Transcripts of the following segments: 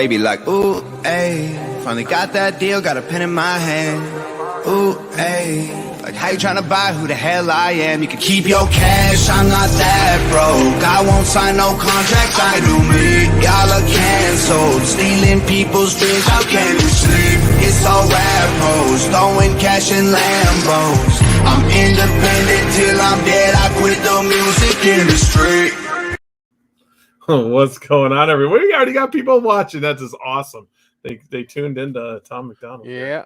They be like, ooh, ayy, finally got that deal, got a pen in my hand. Ooh, ayy, like how you tryna buy who the hell I am? You can keep your cash, I'm not that broke. I won't sign no contracts, I do me. Y'all are canceled, stealing people's dreams, how can you sleep? It's all rap hoes, throwing cash in Lambos. I'm independent till I'm dead, I quit the music industry. What's going on, everyone? We already got people watching. That's just awesome. They tuned into Tom McDonald. Yeah.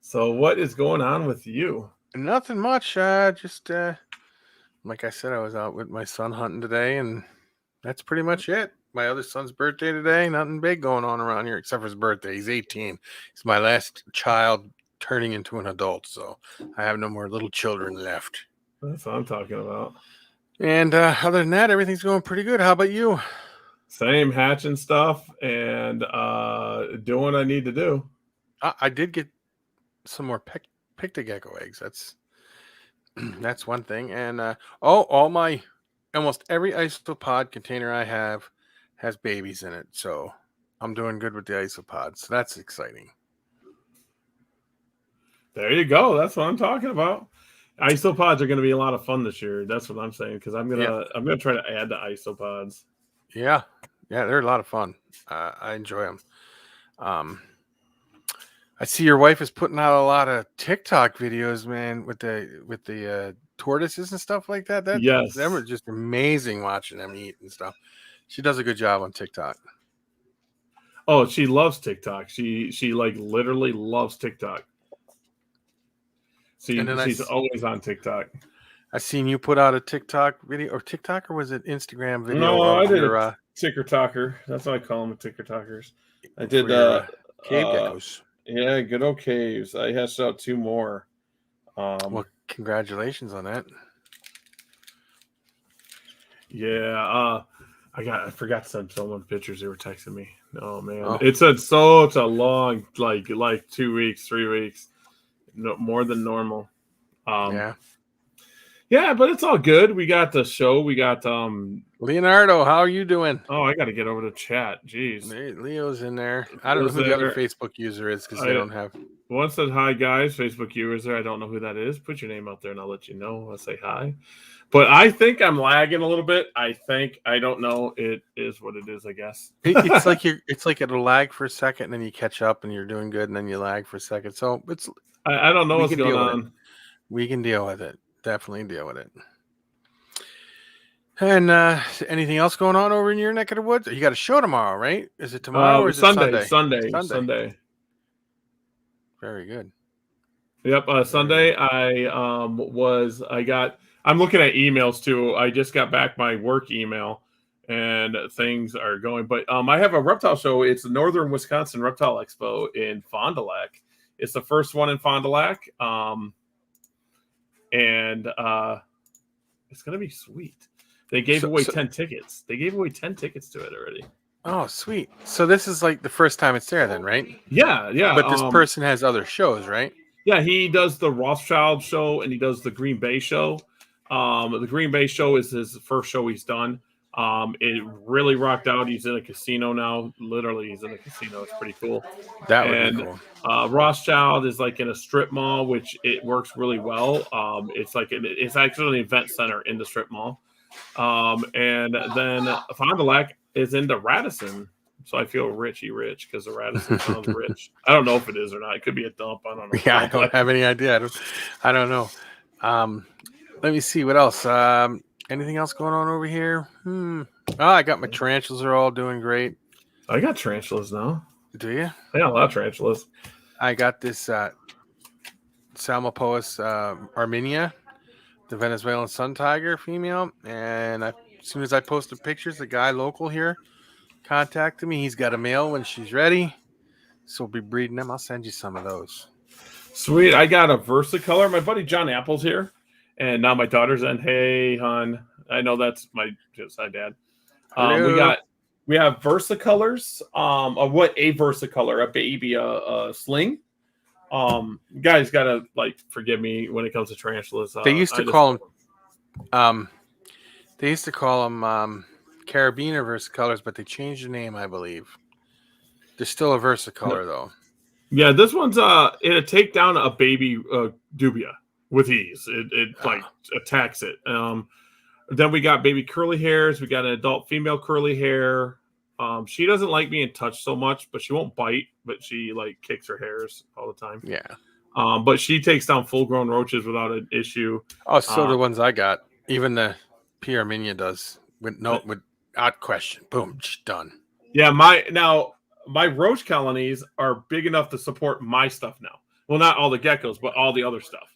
So what is going on with you? Nothing much. Just like I said, I was out with my son hunting today, and that's pretty much it. My other son's birthday today. Nothing big going on around here except for his birthday. He's 18. He's my last child turning into an adult, so I have no more little children left. That's what I'm talking about. And other than that, everything's going pretty good. How about you? Same, hatching stuff and doing what I need to do. I did get some more Pictogecko eggs. That's one thing. And almost every isopod container I have has babies in it. So I'm doing good with the isopods. So that's exciting. There you go. That's what I'm talking about. Isopods are going to be a lot of fun this year. That's what I'm saying, because I'm gonna try to add the isopods. Yeah, they're a lot of fun. I enjoy them. I see your wife is putting out a lot of TikTok videos, man, with the tortoises and stuff like that. Yes, them are just amazing watching them eat and stuff. She does a good job on TikTok. Oh, she loves TikTok. She like literally loves TikTok. She's always on TikTok. I seen you put out a TikTok video, or was it Instagram video? No, I did a ticker talker. That's what I call them, ticker talkers. I did cave geckos. Yeah, good old caves. I hashed out 2 more. Well, congratulations on that. Yeah, I forgot to send someone pictures. They were texting me. Oh man, it's such a long, like 2 weeks, 3 weeks, no, more than normal. Yeah, but it's all good. We got the show. We got Leonardo. How are you doing? Oh, I got to get over to chat. Jeez, Leo's in there. I don't know who the other Facebook user is because they don't have. One said hi, guys. Facebook user. I don't know who that is. Put your name out there, and I'll let you know. I'll say hi. But I think I'm lagging a little bit. I don't know. It is what it is, I guess. It's like it'll lag for a second, and then you catch up, and you're doing good, and then you lag for a second. So it's. I don't know what's going on. We can deal with it. Definitely deal with it. And anything else going on over in your neck of the woods? You got a show tomorrow, right? Is it tomorrow or is Sunday? it Sunday? Sunday. Very good. Yep, Sunday. I'm looking at emails too. I just got back my work email, and things are going. But I have a reptile show. It's the Northern Wisconsin Reptile Expo in Fond du Lac. It's the first one in Fond du Lac. And it's gonna be sweet. They gave away 10 tickets. They gave away 10 tickets to it already. Oh, sweet. So this is like the first time it's there then, right? Yeah. But this person has other shows, right? Yeah, he does the Rothschild show and he does the Green Bay show. The Green Bay show is his first show he's done. It really rocked out. He's in a casino now. Literally, he's in a casino. It's pretty cool. That would be cool. Rothschild is like in a strip mall, which it works really well. It's actually an event center in the strip mall. And then Fond du Lac is into Radisson. So I feel richy rich because the Radisson sounds rich. I don't know if it is or not. It could be a dump. I don't know. Yeah, I don't have any idea. I don't know. Let me see what else. Anything else going on over here? I got my tarantulas are all doing great. I got tarantulas now. Do you? I got a lot of tarantulas. I got this Salmopoeus arminia, the Venezuelan sun tiger female. And as soon as I posted pictures, the guy local here contacted me. He's got a male when she's ready. So we'll be breeding them. I'll send you some of those. Sweet. I got a versicolor. My buddy John Apple's here. And now my daughter's in. Hey, hon. I know that's my dad. We have versicolors. A versicolor, a baby, a sling. You guys gotta forgive me when it comes to tarantulas. They used to call them. They used to call them carabiner versicolors, but they changed the name, I believe. There's still a versicolor though. Yeah, this one's it'll take down a baby dubia with ease. It like attacks it. Then we got baby curly hairs. We got an adult female curly hair. She doesn't like being touched so much, but she won't bite. But she like kicks her hairs all the time. Yeah. But she takes down full-grown roaches without an issue. Oh, so the ones I got, even the P. Arminia does without question. Boom, done. Yeah, my roach colonies are big enough to support my stuff now. Well, not all the geckos, but all the other stuff.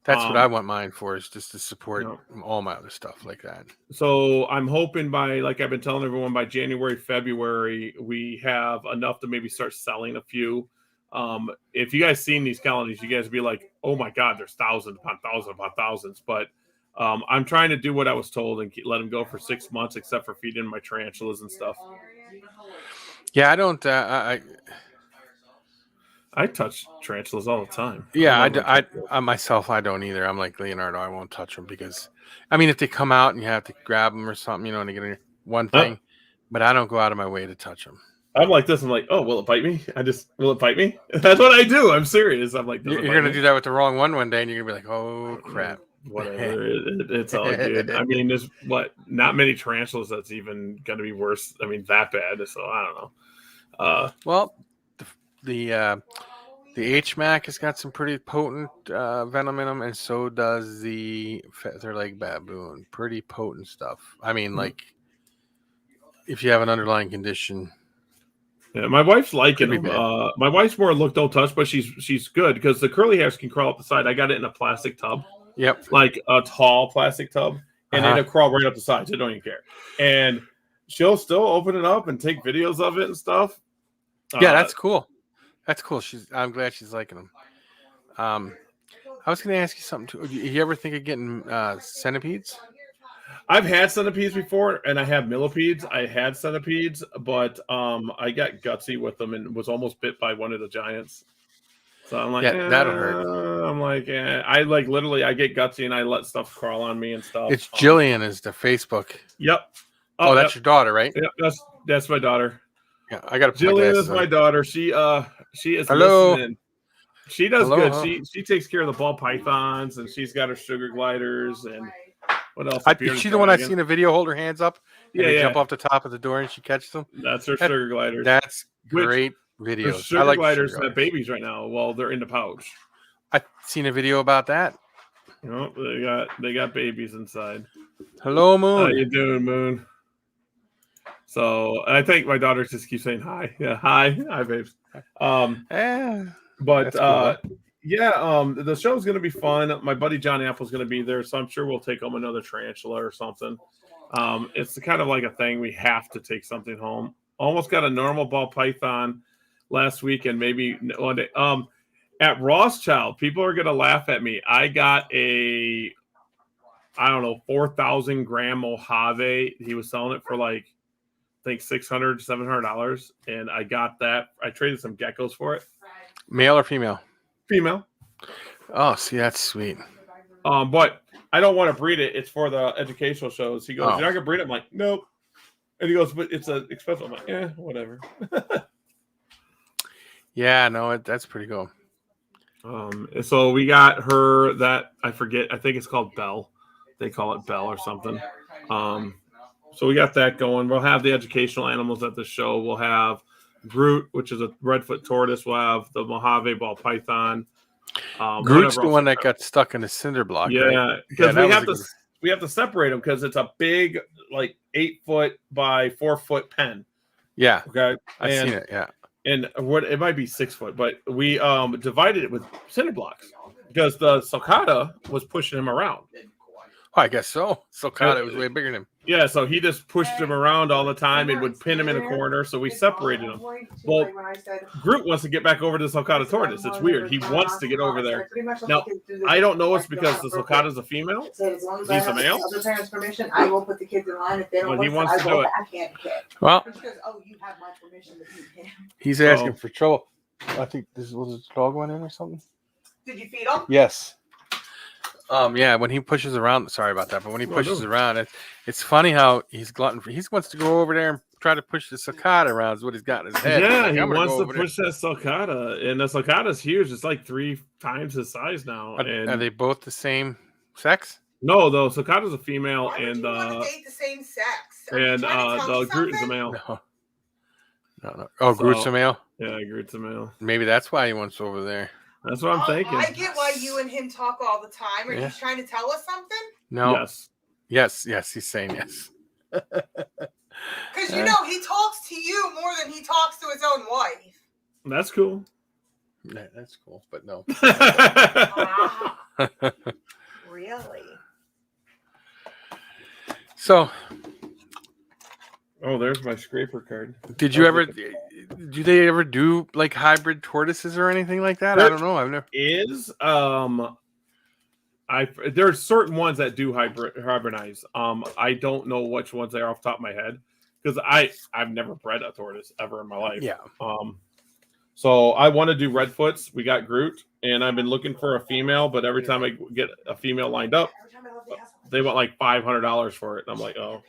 That's what I want mine for, is just to support all my other stuff like that. So I'm hoping by, like I've been telling everyone, by January, February, we have enough to maybe start selling a few. If you guys seen these colonies, you guys would be like, oh my God, there's thousands upon thousands upon thousands. But I'm trying to do what I was told and let them go for 6 months, except for feeding my tarantulas and stuff. Yeah, I don't. I touch tarantulas all the time. Yeah, I myself, I don't either. I'm like Leonardo. I won't touch them because, I mean, if they come out and you have to grab them or something, and they get one thing, but I don't go out of my way to touch them. I'm like this. I'm like, oh, will it bite me? Will it bite me? That's what I do. I'm serious. I'm like, you're going to do that with the wrong one day, and you're going to be like, oh, crap. Whatever. It's all good. I mean, there's not many tarantulas that's even going to be worse. I mean, that bad. So I don't know. Well, the HMAC has got some pretty potent venom in them, and so does the feather-leg baboon. Pretty potent stuff. I mean, like, if you have an underlying condition. Yeah, my wife's liking them. My wife's more look, don't touch, but she's good because the curly hairs can crawl up the side. I got it in a plastic tub. Yep. Like a tall plastic tub, and it'll crawl right up the sides. I don't even care. And she'll still open it up and take videos of it and stuff. Yeah, that's cool. That's cool. I'm glad she's liking them. I was going to ask you something too. You ever think of getting centipedes? I've had centipedes before, and I have millipedes. I had centipedes, but I got gutsy with them and was almost bit by one of the giants. So I'm like, that'll hurt. I'm like, I like literally, I get gutsy and I let stuff crawl on me and stuff. It's Jillian is the Facebook. Yep. Oh, that's your daughter, right? Yep, that's my daughter. Yeah, I got to. Jillian is my daughter. She is Hello. Listening. She does good. She takes care of the ball pythons, and she's got her sugar gliders and what else? Is she the one I seen a video hold her hands up? And they jump off the top of the door and she catches them. That's her sugar gliders. That's great videos. Sugar gliders have babies right now while they're in the pouch. I've seen a video about that. They got babies inside. Hello, Moon. How you doing, Moon? So I think my daughter just keeps saying hi. Yeah, hi, babes. But cool. The show's gonna be fun. My buddy John Apple's gonna be there, so I'm sure we'll take home another tarantula or something. It's kind of like a thing we have to take something home. Almost got a normal ball python last week, and maybe one day. At Rothschild, people are gonna laugh at me. I got a 4,000 gram Mojave. He was selling it for like, I think $600, $700, and I got that. I traded some geckos for it. Male or female? Female. Oh, see, that's sweet. But I don't want to breed it. It's for the educational shows. He goes, "You're not gonna breed it?" I'm like, "Nope." And he goes, "But it's expensive." I'm like, "Yeah, whatever." Yeah, no, that's pretty cool. So we got her that I forget. I think it's called Belle. They call it Belle or something. So we got that going. We'll have the educational animals at the show. We'll have Groot, which is a redfoot tortoise. We'll have the Mojave ball python. Groot's the one that got stuck in a cinder block. Yeah, because we have to separate them because it's a big, like 8 foot by 4 foot pen. Yeah. Okay. I've seen it. Yeah. And it might be 6 foot, but we divided it with cinder blocks because the sulcata was pushing him around. Oh, I guess so. Sulcata was way bigger than him. Yeah, so he just pushed him around all the time and would pin him in a corner. So we separated him. Well, Groot wants to get back over to the sulcata tortoise. It's weird. He wants to get over there. Now, I don't know it's because the sulcata is a female. He's a male. I will put the kids in line. If they don't, he wants to do it. Well, you have my permission to feed him. He's asking for trouble. I think was a dog went in or something. Did you feed him? Yes. Yeah, when he pushes around, sorry about that, but when he pushes around, it's funny how he's glutton for. He wants to go over there and try to push the sulcata around. Is what he's got in his head. Yeah, Like, he I'm gonna wants go to over there. push that sulcata, and the sulcata's huge. It's like 3 times his size now. And Are they both the same sex? no, though sulcata's a female, Why would and you want to date the same sex? Are you and trying to tell the me Gruten's a something? male. No. Oh, So- Groot's a male. Yeah, Groot's a male. Maybe that's why he wants over there. That's what I'm thinking. I get why you and him talk all the time. Are Yeah. you trying to tell us something? No. Yes. Yes. He's saying yes. Because you know he talks to you more than he talks to his own wife. That's cool. Yeah, that's cool, but no. Ah, really? So, Oh, there's my scraper card. did you ever? Do they ever do like hybrid tortoises or anything like that? I don't know. I've never. Is there's certain ones that do hybridize. I don't know which ones they are off the top of my head because I've never bred a tortoise ever in my life. Yeah. So I want to do Redfoots. We got Groot, and I've been looking for a female, but every time I get a female lined up, Every time I love the house, I'm like, they want like $500 for it. And I'm like, oh.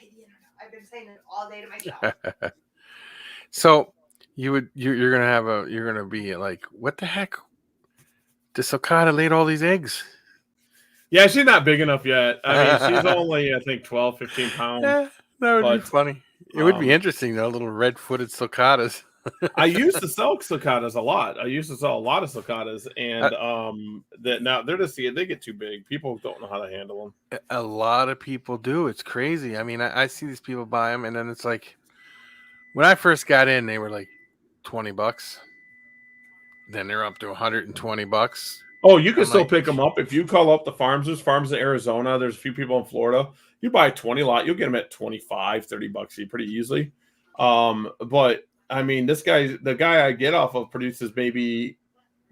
I've been saying it all day to myself. So you're gonna be like, what the heck? The sulcata laid all these eggs. Yeah, she's not big enough yet. I mean, she's only, I think, 12, 15 pounds. Yeah, that would be But, funny. It would be interesting though, little red-footed sulcatas. I used to sell sulcatas a lot. I used to sell a lot of sulcatas, and that now they're just they get too big. People don't know how to handle them. A lot of people do. It's crazy. I mean, I see these people buy them, and then it's like, when I first got in, they were like $20. Then they're up to $120. Oh, you can I'm still like- pick them up if you call up the farms. There's farms in Arizona. There's a few people in Florida. You buy a 20 lot, you'll get them at $25, $30 pretty easily. But I mean, the guy I get off of produces maybe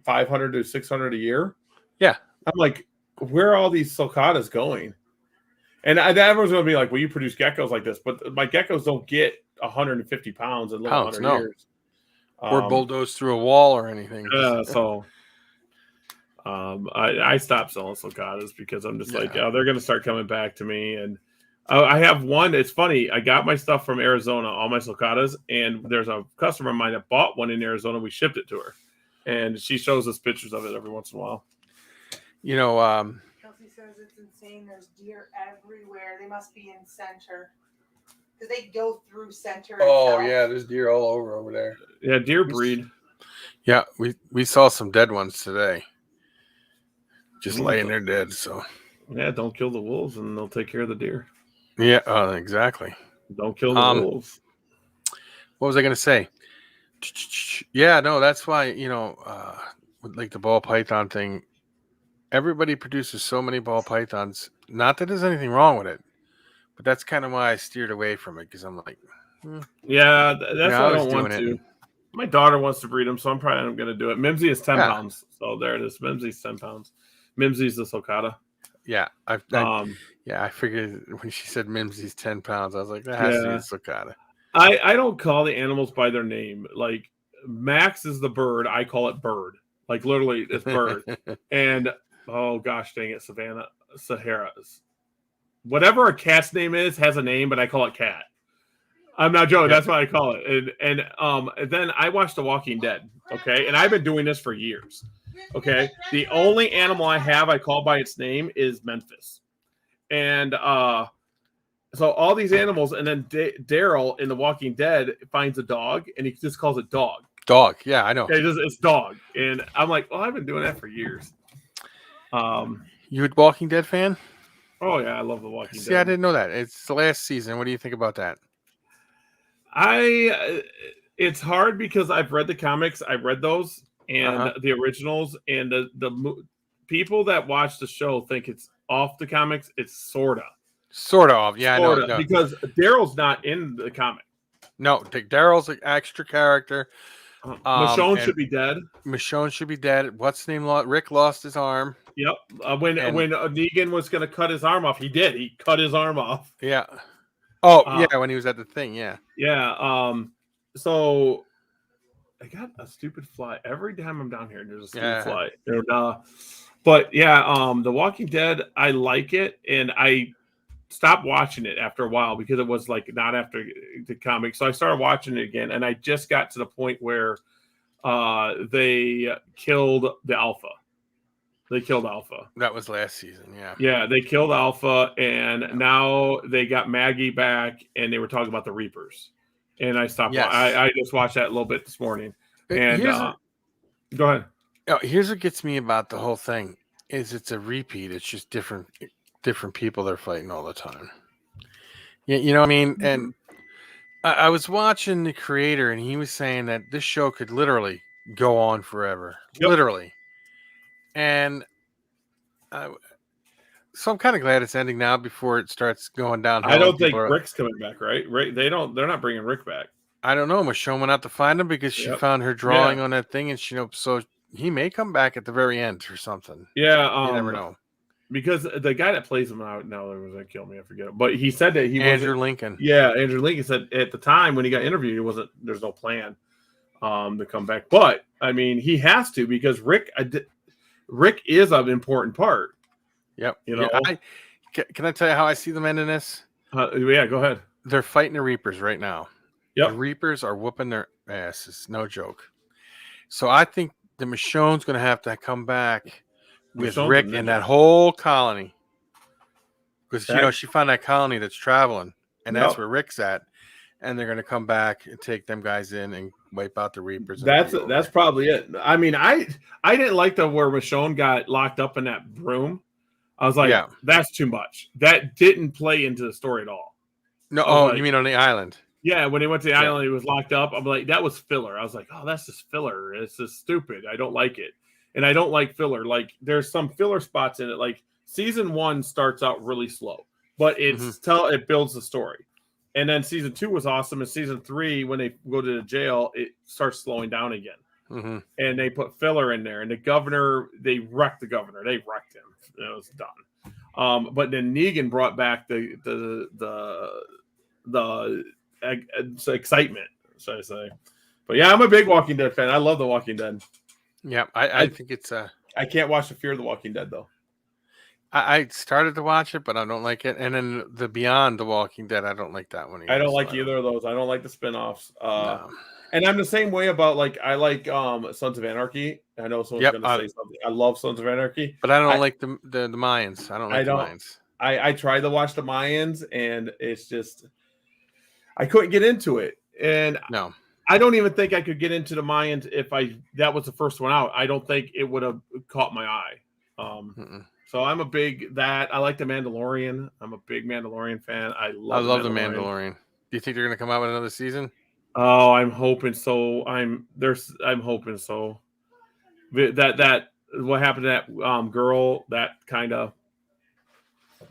500 to 600 a year. Yeah. I'm like, where are all these sulcatas going? And everyone's going to be like, well, you produce geckos like this, but my geckos don't get 150 pounds and live 100 no. years. Or bulldoze through a wall or anything. I stopped selling sulcatas because I'm just like, Yeah. oh, they're going to start coming back to me. And I have one. It's funny. I got my stuff from Arizona, all my sulcatas, and there's a customer of mine that bought one in Arizona. We shipped it to her, and she shows us pictures of it every once in a while. You know, Kelsey says it's insane. There's deer everywhere. They must be in center. Because they go through center. itself. there's deer all over there. Yeah, deer breed. Yeah, we saw some dead ones today. Just laying there dead. So Yeah, don't kill the wolves, and they'll take care of the deer. yeah, exactly. Don't kill the wolves. What was I gonna say? Yeah, no, that's why, with like the ball python thing, everybody produces so many ball pythons. Not that there's anything wrong with it, but that's kind of why I steered away from it, because I'm like, Yeah, that's Yeah, what I I was don't want doing to. it. My daughter wants to breed them, so I'm probably not going to do it. Mimsy is 10 Yeah. pounds, so there it is. Mimsy's 10 pounds. Mimsy's the sulcata. yeah, I figured when she said Mimsy's 10 pounds, I was like, that has to be Yeah. a sulcata. I don't call the animals by their name. Like Max is the bird. I call it bird. Like literally, it's bird. And oh gosh, dang it, Sahara's. Whatever a cat's name is has a name, but I call it cat. I'm not joking. That's what I call it. And then I watched The Walking Dead. Okay, and I've been doing this for years. Okay, the only animal I have I call by its name is Memphis, and so all these animals, and then Daryl in The Walking Dead finds a dog, and he just calls it dog. Dog, yeah, I know. Okay, it's dog, and I'm like, well, I've been doing that for years. You a Walking Dead fan? Oh yeah, I love The Walking See, I Dead. didn't know that. It's the last season. What do you think about that? It's hard because I've read the comics. I've read those and Uh-huh. the originals, and the people that watch the show think it's off the comics. It's sorta. Sort of, yeah, I know. Sorta, No, because Daryl's not in the comic. no, Daryl's an extra character. Michonne and- should be dead. Michonne should be dead. What's his name? Rick lost his arm. Yep. When Negan was going to cut his arm off, he did. He cut his arm off. Yeah. Oh, Uh, yeah, when he was at the thing, yeah. Yeah. So I got a stupid fly every time I'm down here. There's a stupid Yeah. fly. But yeah, The Walking Dead, I like it, and stopped watching it after a while because it was like not after the comic. So I started watching it again, and I just got to the point where they killed the Alpha. They killed Alpha. That was last season, yeah. Yeah, they killed Alpha, and now they got Maggie back, and they were talking about the Reapers. And I stopped. Yes. I just watched that a little bit this morning. And go ahead. Here's what gets me about the whole thing is it's a repeat. It's just different people they're fighting all the time. Yeah, you know what I mean? And I was watching the creator, and he was saying that this show could literally go on forever. Yep. Literally. And so I'm kind of glad it's ending now before it starts going downhill. I don't think Rick's coming back, right? They're not bringing Rick back. I don't know. Michonne went out to find him because she found her drawing on that thing, and so he may come back at the very end or something. Yeah, you never know. Because the guy that plays him out now was gonna kill me. I forget it, but he said that he Andrew Lincoln. Yeah, Andrew Lincoln said at the time when he got interviewed, there's no plan to come back. But I mean, he has to because Rick is an important part. Yep. You know, can I tell you how I see them ending this? Yeah, go ahead. They're fighting the Reapers right now. Yep. The Reapers are whooping their asses. No joke. So I think the Michonne's going to have to come back with Rick and that whole colony. Because, she found that colony that's traveling, and that's where Rick's at. And they're going to come back and take them guys in and wipe out the Reapers. That's probably it. I mean, I didn't like where Michonne got locked up in that room. I was like, that's too much. That didn't play into the story at all. No, you mean on the island? Yeah, when he went to the island, he was locked up. I'm like, that was filler. I was like, oh, that's just filler. It's just stupid. I don't like it. And I don't like filler. Like, there's some filler spots in it. Like, season 1 starts out really slow, but it builds the story. And then season 2 was awesome. And season 3, when they go to the jail, it starts slowing down again. Mm-hmm. And they put filler in there. And the governor, they wrecked the governor. They wrecked him. It was done. But then Negan brought back the excitement, should I say. But yeah, I'm a big Walking Dead fan. I love The Walking Dead. Yeah, I think it's I can't watch the Fear of the Walking Dead though. I started to watch it, but I don't like it. And then the Beyond the Walking Dead, I don't like that one either. I don't like either of those. I don't like the spin-offs. No. And I'm the same way about I like Sons of Anarchy. I know someone's gonna say something. I love Sons of Anarchy. But I don't like the Mayans. I don't like the Mayans. I tried to watch the Mayans, and it's just I couldn't get into it. And no. I don't even think I could get into the Mayans if that was the first one out. I don't think it would have caught my eye. So I'm a big I like the Mandalorian. I'm a big Mandalorian fan. I love the Mandalorian. Do you think they're going to come out with another season? Oh, I'm hoping so. I'm hoping so. That what happened to that girl, that kind of.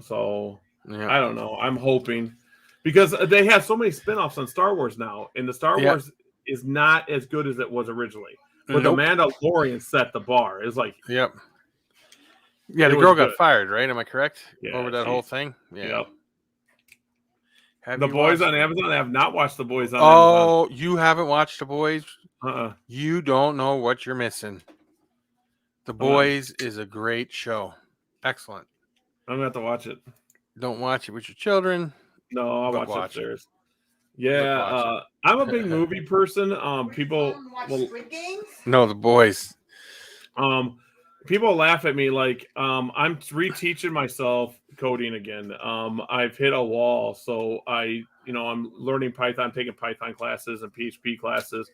So I don't know. I'm hoping because they have so many spinoffs on Star Wars now, and the Star Wars is not as good as it was originally. But the Mandalorian set the bar. It's like Yeah, the girl got fired, right? Am I correct? Yeah, over that whole thing. Yeah. Yep. The Boys on Amazon. I have not watched The Boys on Amazon. Oh, you haven't watched The Boys? You don't know what you're missing. The Boys is a great show. Excellent. I'm gonna have to watch it. Don't watch it with your children. No, I'll watch it upstairs. Yeah, I'm a big movie person. People No, The Boys. People laugh at me like I'm reteaching myself coding again. I've hit a wall, so I'm learning Python, taking Python classes and PHP classes.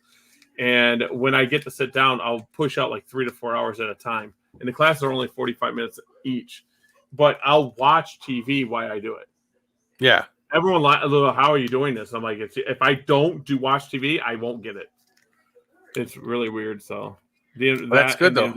And when I get to sit down, I'll push out like 3 to 4 hours at a time. And the classes are only 45 minutes each. But I'll watch TV while I do it. Yeah. Everyone, how are you doing this? I'm like, if I don't watch TV, I won't get it. It's really weird. So that's good though.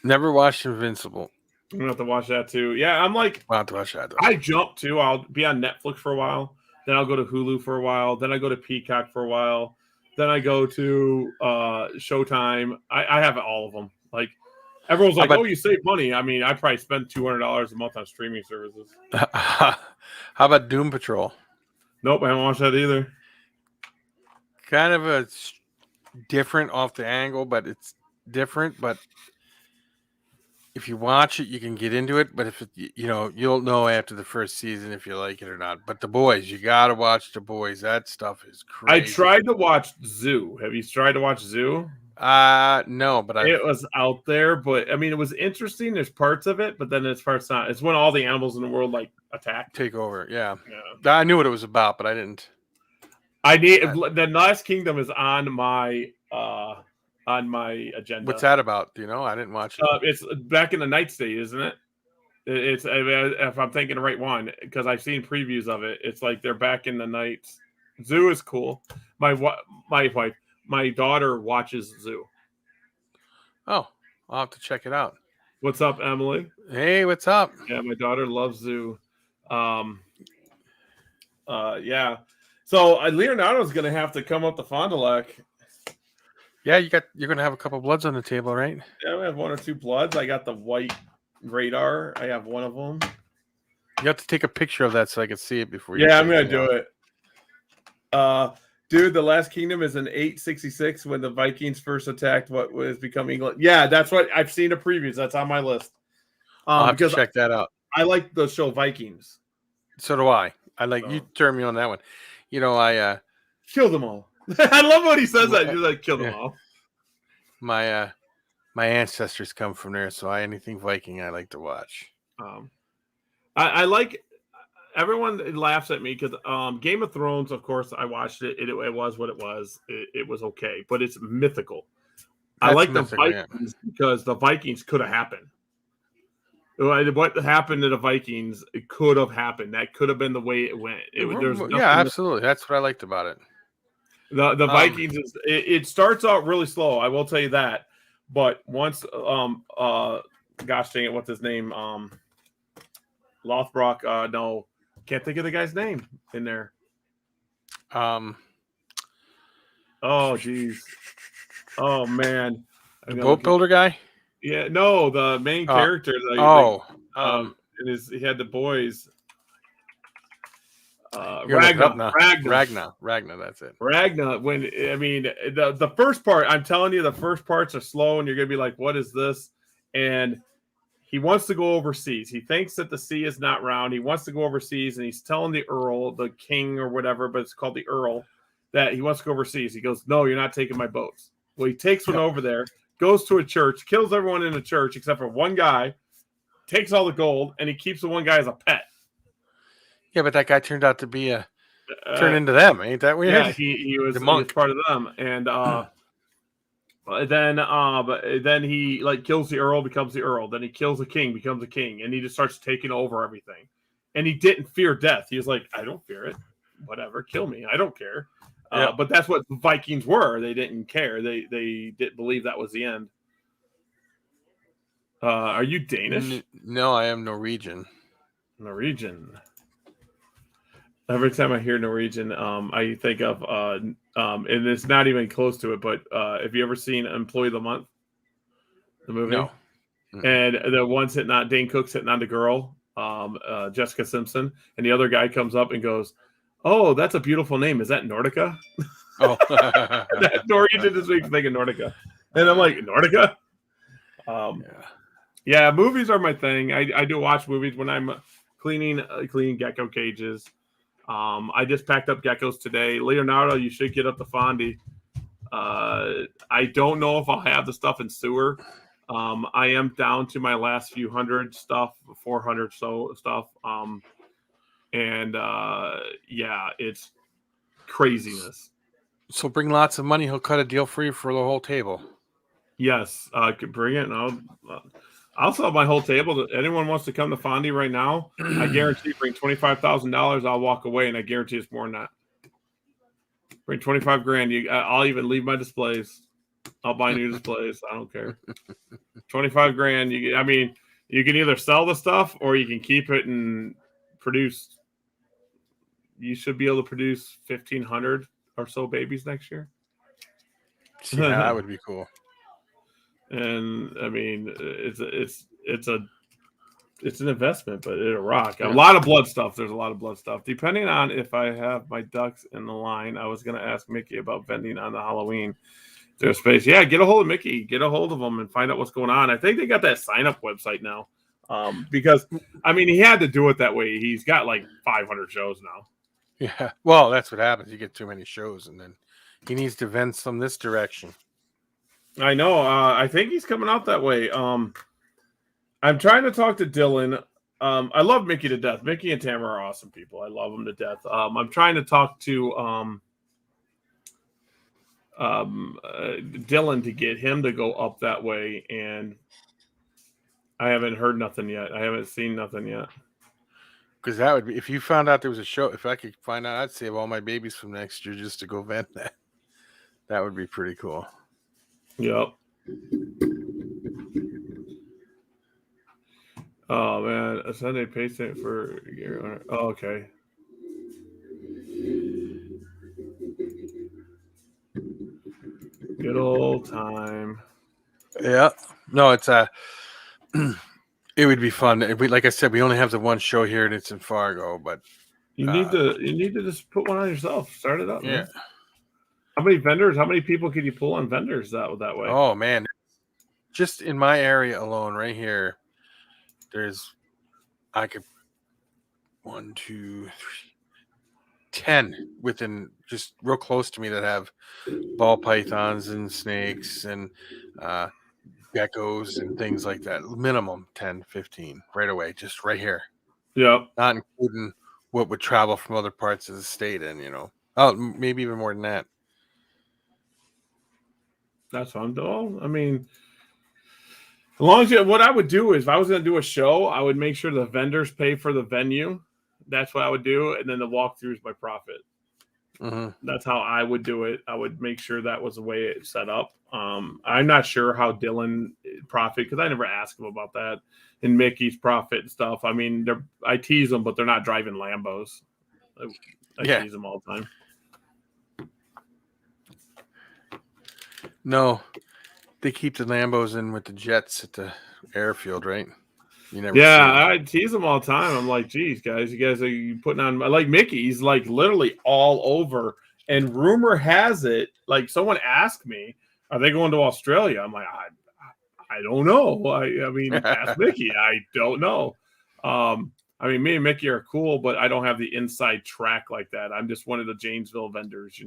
Never watched Invincible. I'm gonna have to watch that too. Yeah, I'm like, I'll have to watch that though. I jump too. I'll be on Netflix for a while, then I'll go to Hulu for a while, then I go to Peacock for a while, then I go to Showtime. I have all of them. Like everyone's like, "Oh, you save money." I mean, I probably spend $200 a month on streaming services. How about Doom Patrol? Nope, I haven't watched that either. Kind of a different off the angle, but it's different. But if you watch it, you can get into it. But if it, you'll know after the first season if you like it or not. But The Boys, you gotta watch The Boys. That stuff is I crazy. tried to watch Zoo. Have you tried to watch Zoo? No, but It was out there, but I mean, it was interesting. There's parts of it, but then there's parts not. It's when all the animals in the world like attack. take over. Yeah, Yeah. I knew what it was about, but I didn't. I need the Last Kingdom is on my agenda. What's that about? Do you know? I didn't watch it. It's back in the Night State, isn't it? It's if I'm thinking the right one, because I've seen previews of it. It's like they're back in the night. Zoo is cool. My wife, my daughter watches Zoo. Oh, I'll have to check it out. What's up, Emily? Hey, what's up? Yeah, my daughter loves Zoo. Yeah. So Leonardo's gonna have to come up to Fond du Lac. Yeah, you're gonna have a couple bloods on the table, right? Yeah, we have 1 or 2 bloods. I got the white radar. I have one of them. You have to take a picture of that so I can see it before. Yeah, I'm gonna do it. Dude, the Last Kingdom is in 866 when the Vikings first attacked what was become England. Yeah, that's what I've seen the previews. That's on my list. I'll have to Because check that out. I like the show Vikings. So do I. I like you turned me on that one. I Kill them all. I love when he says that. He's like, kill them Yeah. all. my ancestors come from there, so anything Viking I like to watch. I like. Everyone laughs at me because Game of Thrones, of course, I watched it. It was what it was. It was okay, but it's mythical. I That's like mythical, the Vikings because the Vikings could have happened. What happened to the Vikings? It could have happened. That could have been the way it went. Absolutely. That's what I liked about it. The Vikings it starts out really slow. I will tell you that, but once gosh dang it, what's his name? Lothbrok. No, can't think of the guy's name in there. Oh geez. Oh man. The boat builder guy. Yeah, no, the main character. He had the boys. Ragnar, that's it. Ragnar. When I mean the first part, I'm telling you, the first parts are slow, and you're gonna be like, "What is this?" And he wants to go overseas. He thinks that the sea is not round. He wants to go overseas, and he's telling the Earl, the king or whatever, but it's called the Earl, that he wants to go overseas. He goes, "No, you're not taking my boats." Well, he takes one over there. Goes to a church, kills everyone in the church except for one guy, takes all the gold, and he keeps the one guy as a pet. Yeah, but that guy turned out to be turn into them. Ain't that weird? Yeah, he was part of them, and then he like kills the Earl, becomes the Earl. Then he kills the king, becomes a king, and he just starts taking over everything. And he didn't fear death. He was like, I don't fear it. Whatever, kill me. I don't care. But that's what the Vikings were. They didn't care. They didn't believe that was the end. Are you Danish? No, I am Norwegian. Norwegian. Every time I hear Norwegian, I think of and it's not even close to it. But have you ever seen Employee of the Month? The movie. No. And the one's hitting on Dane Cook's hitting on the girl, Jessica Simpson, and the other guy comes up and goes, "Oh, that's a beautiful name. Is that Nordica?" Oh, Norwegian this week thinking Nordica, and I'm like, Nordica. Yeah, movies are my thing. I do watch movies when I'm cleaning gecko cages. I just packed up geckos today. Leonardo, you should get up to Fondy. I don't know if I'll have the stuff in sewer. I am down to my last few hundred stuff, 400 so stuff. Yeah, it's craziness. So bring lots of money. He'll cut a deal for you for the whole table. Yes, could bring it. I'll sell my whole table. Anyone wants to come to Fondy right now, I guarantee bring $25,000. I'll walk away, and I guarantee it's more than that. Bring 25 grand. I'll even leave my displays. I'll buy new displays. I don't care. 25 grand. You can either sell the stuff or you can keep it and produce. You should be able to produce 1,500 or so babies next year. Yeah, that would be cool. And I mean, it's an investment, but it'll rock. A lot of blood stuff. There's a lot of blood stuff. Depending on if I have my ducks in the line, I was going to ask Mickey about vending on the Halloween. If Their space. Yeah, get a hold of Mickey. Get a hold of him and find out what's going on. I think they got that sign up website now. Because I mean, he had to do it that way. He's got like 500 shows now. Yeah. Well, that's what happens. You get too many shows, and then he needs to vent some this direction. I know. I think he's coming out that way. I'm trying to talk to Dylan. I love Mickey to death. Mickey and Tamara are awesome people. I love them to death. I'm trying to talk to Dylan to get him to go up that way, and I haven't heard nothing yet. I haven't seen nothing yet. Because that would be, if you found out there was a show, if I could find out, I'd save all my babies from next year just to go vent that. That would be pretty cool. Yep. Oh man, a Sunday patient for oh, okay. Good old time. Yeah. No, it's it would be fun. Like I said, we only have the one show here, and it's in Fargo. But you need to just put one on yourself. Start it up. Yeah. Man. How many vendors? How many people can you pull on vendors that way? Oh man, just in my area alone, right here, I could 1, 2, 3, 10 within just real close to me that have ball pythons and snakes and geckos and things like that. Minimum 10, 15 right away, just right here. Yep. Not including what would travel from other parts of the state, and oh, maybe even more than that. That's fun. Oh, I mean, as long as what I would do is if I was going to do a show, I would make sure the vendors pay for the venue. That's what I would do, and then the walkthrough is my profit. Mm-hmm. That's how I would do it. I would make sure that was the way it's set up. I'm not sure how Dylan profit because I never asked him about that and Mickey's profit and stuff. I mean, I tease them, but they're not driving Lambos. I tease them all the time. No, they keep the Lambos in with the jets at the airfield, right? You never. Yeah, I tease them all the time. I'm like, geez, guys, you guys are putting on like Mickey. He's like literally all over. And rumor has it, like someone asked me, are they going to Australia? I'm like, I don't know. I mean, ask Mickey. I don't know. I mean, me and Mickey are cool, but I don't have the inside track like that. I'm just one of the Janesville vendors,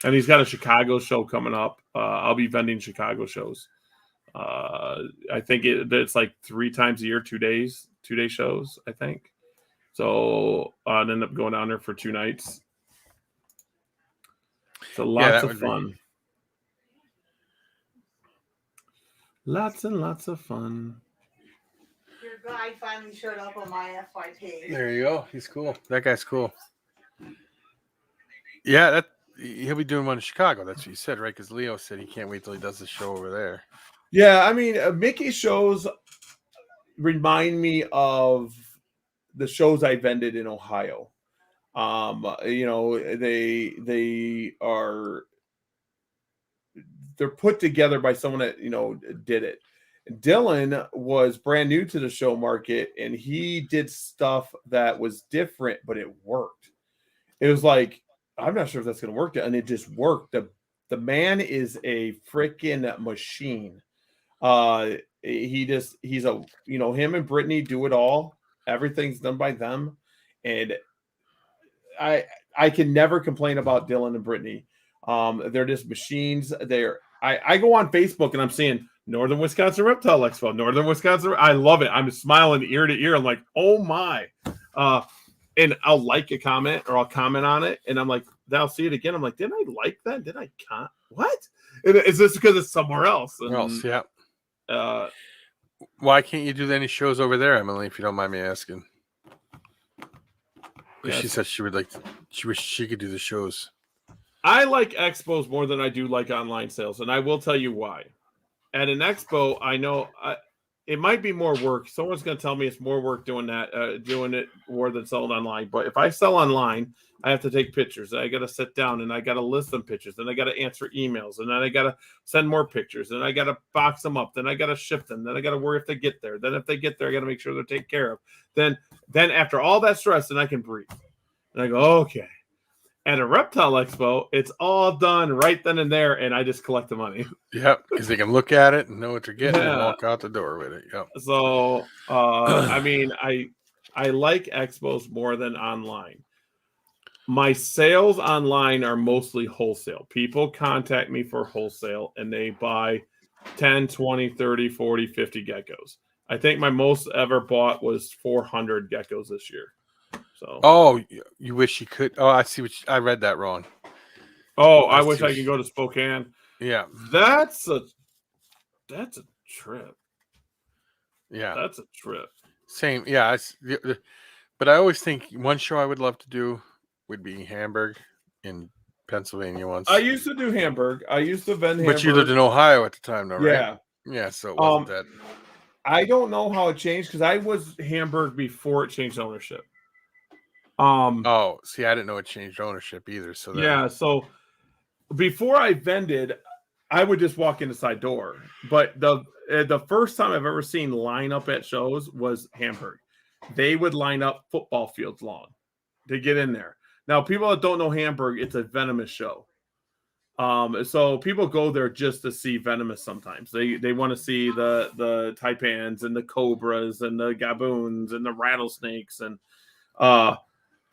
and he's got a Chicago show coming up. I'll be vending Chicago shows. I think it's like 3 times a year, 2-day shows, I think. So I'd end up going down there for 2 nights. So lots of fun. Lots and lots of fun. Your guy finally showed up on my FYP. There you go. He's cool. That guy's cool. Yeah, he'll be doing one in Chicago. That's what you said, right? Because Leo said he can't wait till he does the show over there. Yeah, I mean, Mickey shows remind me of the shows I vended in Ohio. They're put together by someone that did it. Dylan was brand new to the show market, and he did stuff that was different, but it worked. It was like, I'm not sure if that's going to work, and it just worked. The man is a freaking machine. He's him and Brittany do it all. Everything's done by them, and I can never complain about Dylan and Brittany. They're just machines. I go on Facebook and I'm seeing Northern Wisconsin Reptile Expo, Northern Wisconsin. I love it. I'm smiling ear to ear. I'm like, oh my. And I'll like a comment or I'll comment on it. And I'm like, then I'll see it again. I'm like, didn't I like that? Did I what? Is this because it's somewhere else? And, yeah. Why can't you do any shows over there, Emily, if you don't mind me asking? Yes. She said she wish she could do the shows. I like expos more than I do like online sales, and I will tell you why. At an expo, I know it might be more work. Someone's going to tell me it's more work doing it more than selling online. But if I sell online, I have to take pictures. I got to sit down and I got to list them pictures. Then I got to answer emails, and then I got to send more pictures. And I got to box them up. Then I got to ship them. Then I got to worry if they get there. Then if they get there, I got to make sure they're taken care of. Then after all that stress, then I can breathe. And I go, okay. At a reptile expo, it's all done right then and there, and I just collect the money. Yep, because they can look at it and know what they're getting and Yeah. walk out the door with it. Yep. So, I mean, I like expos more than online. My sales online are mostly wholesale. People contact me for wholesale, and they buy 10, 20, 30, 40, 50 geckos. I think my most ever bought was 400 geckos this year. So, Oh, you wish you could. Oh, I see I read that wrong. I wish I could go to Spokane. Yeah. That's a trip. Yeah. That's a trip. Same. Yeah. But I always think one show I would love to do would be Hamburg in Pennsylvania once. I used to do Hamburg. I used to vend Hamburg. But you lived in Ohio at the time, though, right? Yeah. Yeah. So it wasn't that. I don't know how it changed because I was Hamburg before it changed ownership. Oh, see, I didn't know it changed ownership either. So yeah, so before I vended, I would just walk in the side door. But the first time I've ever seen line up at shows was Hamburg. They would line up football fields long to get in there. Now, people that don't know Hamburg, it's a venomous show. So people go there just to see venomous sometimes. They want to see the taipans and the cobras and the gaboons and the rattlesnakes and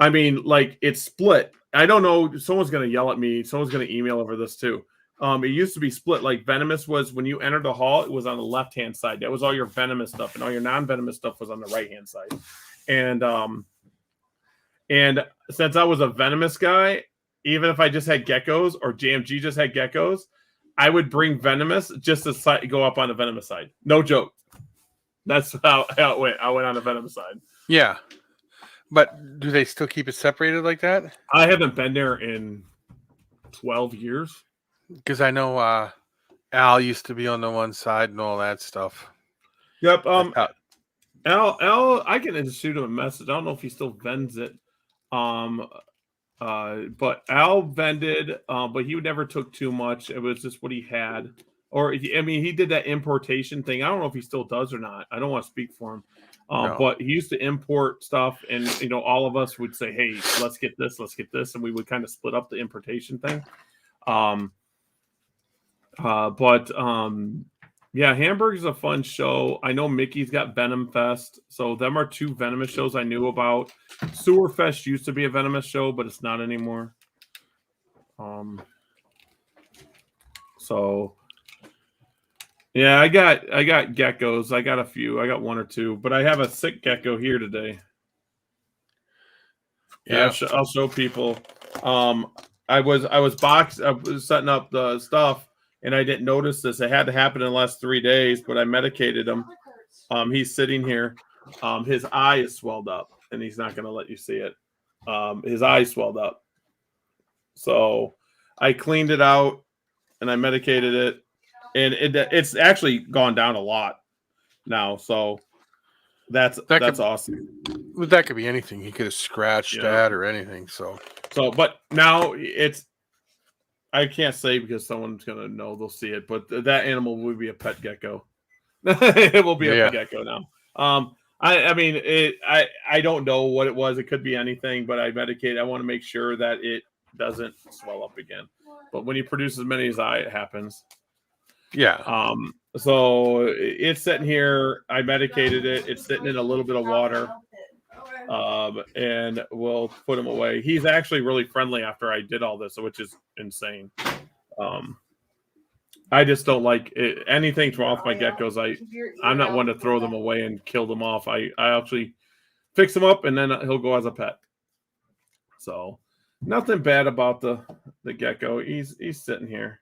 I mean, like, it's split. I don't know. Someone's going to yell at me. Someone's going to email over this too. It used to be split. Like, venomous was when you entered the hall, it was on the left-hand side. That was all your venomous stuff, and all your non-venomous stuff was on the right-hand side. And since I was a venomous guy, even if I just had geckos or JMG just had geckos, I would bring venomous just to go up on the venomous side. No joke. That's how it went. I went on the venomous side. Yeah. But do they still keep it separated like that? I haven't been there in 12 years. Because I know Al used to be on the one side and all that stuff. Yep. Al, I can shoot him a message. I don't know if he still vends it. But Al vended, but he never took too much. It was just what he had. He did that importation thing. I don't know if he still does or not. I don't want to speak for him. No. But he used to import stuff, and all of us would say, "Hey, let's get this," and we would kind of split up the importation thing. Yeah, Hamburg is a fun show. I know Mickey's got Venom Fest, so them are two venomous shows I knew about. Sewer Fest used to be a venomous show, but it's not anymore. So. Yeah, I got geckos. I got a few. I got one or two, but I have a sick gecko here today. Yeah, I'll show people. I was setting up the stuff, and I didn't notice this. It had to happen in the last 3 days, but I medicated him. He's sitting here. His eye is swelled up, and he's not going to let you see it. His eye swelled up. So I cleaned it out, and I medicated it. And it's actually gone down a lot now, so that's awesome. Well, that could be anything. He could have scratched that or anything. So, but now I can't say because someone's gonna know. They'll see it, but that animal would be a pet gecko. It will be a pet gecko now. I don't know what it was. It could be anything, but I medicated. I want to make sure that it doesn't swell up again. But when he produces as many as it happens. Yeah. So it's sitting here. I medicated it. It's sitting in a little bit of water. And we'll put him away. He's actually really friendly after I did all this, which is insane. I just don't like it. Anything wrong with my geckos. I'm not one to throw them away and kill them off. I actually fix them up and then he'll go as a pet. So nothing bad about the gecko. He's sitting here.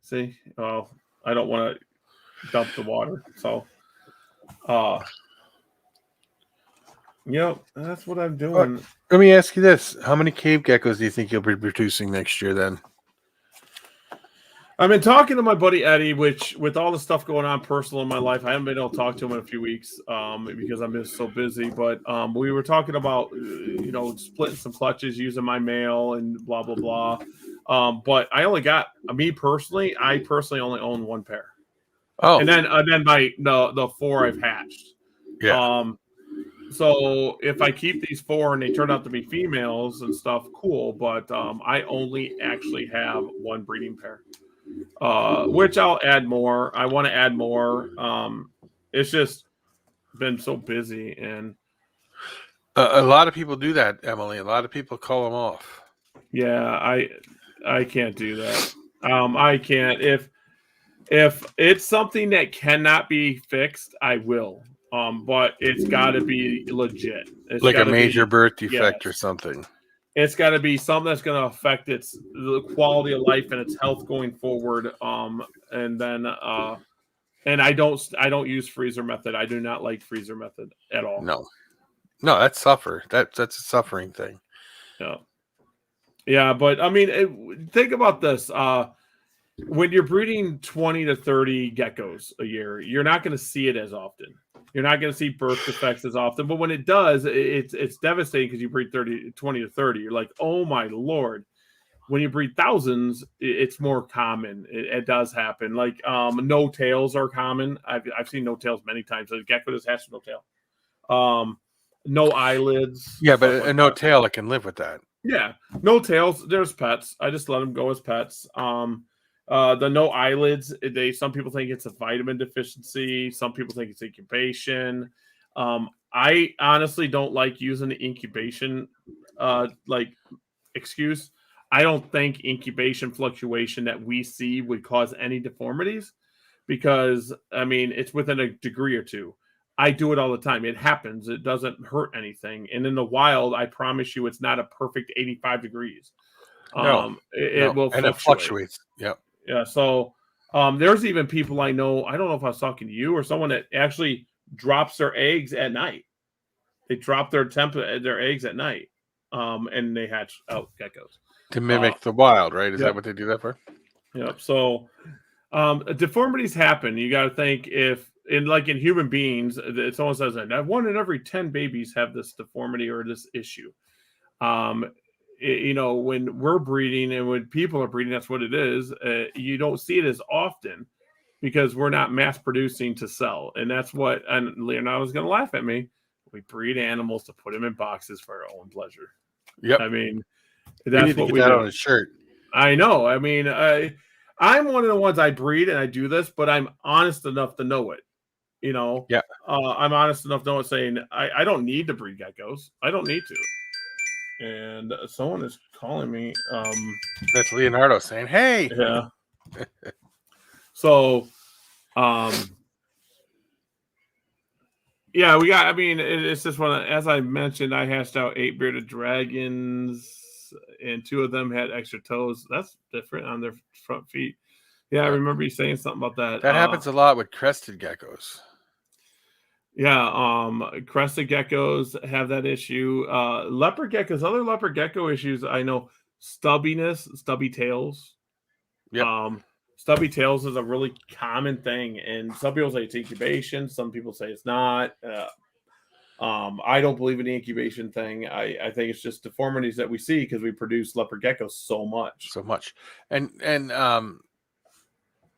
See? Oh, I don't want to dump the water. So, that's what I'm doing. Let me ask you this. How many cave geckos do you think you'll be producing next year then? I've been talking to my buddy Eddie, which with all the stuff going on personal in my life, I haven't been able to talk to him in a few weeks because I'm just so busy. But we were talking about, splitting some clutches, using my mail and blah, blah, blah. But I only got I personally only own one pair. Oh, and then the 4 I've hatched. Yeah. So if I keep these 4 and they turn out to be females and stuff, cool. But I only actually have 1 breeding pair, which I'll add more. I want to add more. It's just been so busy, and A lot of people do that, Emily. A lot of people call them off. yeah, I can't do that. I can't. If it's something that cannot be fixed, I will. But it's got to be legit. It's Like a gotta major be, birth defect yes. or something. It's got to be something that's going to affect the quality of life and its health going forward. And then and I don't use freezer method. I do not like freezer method at all. No, that's suffer. That's a suffering thing. Yeah. Yeah, but I mean, think about this. When you're breeding 20 to 30 geckos a year, you're not going to see it as often. You're not going to see birth defects as often. But when it does, it's devastating because you breed 20 to 30. You're like, oh my Lord. When you breed thousands, it's more common. It does happen. Like no tails are common. I've seen no tails many times. A gecko just has no tail. No eyelids. Yeah, but like a no that. tail, I can live with that. Yeah, no tails. There's pets. I just let them go as pets. The no eyelids. Some people think it's a vitamin deficiency. Some people think it's incubation. I honestly don't like using the incubation excuse. I don't think incubation fluctuation that we see would cause any deformities because I mean it's within a degree or two. I do it all the time. It happens. It doesn't hurt anything. And in the wild, I promise you, it's not a perfect 85 degrees. No, it will and fluctuate. it fluctuates. Yep. Yeah. So there's even people I know. I don't know if I was talking to you or someone that actually drops their eggs at night. They drop their eggs at night, and they hatch out geckos To mimic the wild, right? Is yep. that what they do that for? Yep. So deformities happen. You got to think if in human beings, someone says that 1 in every 10 babies have this deformity or this issue. When we're breeding and when people are breeding, that's what it is. You don't see it as often because we're not mass producing to sell. And that's what, and Leonardo's going to laugh at me. We breed animals to put them in boxes for our own pleasure. Yep. I mean, that's what we do. On a shirt. I know. I mean, I'm one of the ones I breed and I do this, but I'm honest enough to know it. Yeah. I'm honest enough to know it saying I don't need to breed geckos. I don't need to. And someone is calling me. That's Leonardo saying, "Hey." Yeah. So, yeah, we got. I mean, it's just one. As I mentioned, I hatched out 8 bearded dragons, and 2 of them had extra toes. That's different on their front feet. Yeah, I remember you saying something about that. That happens a lot with crested geckos. Yeah, crested geckos have that issue. Leopard geckos, other leopard gecko issues, I know stubby tails. Yeah. Stubby tails is a really common thing, and some people say it's incubation, some people say it's not. I don't believe in the incubation thing. I think it's just deformities that we see because we produce leopard geckos so much. And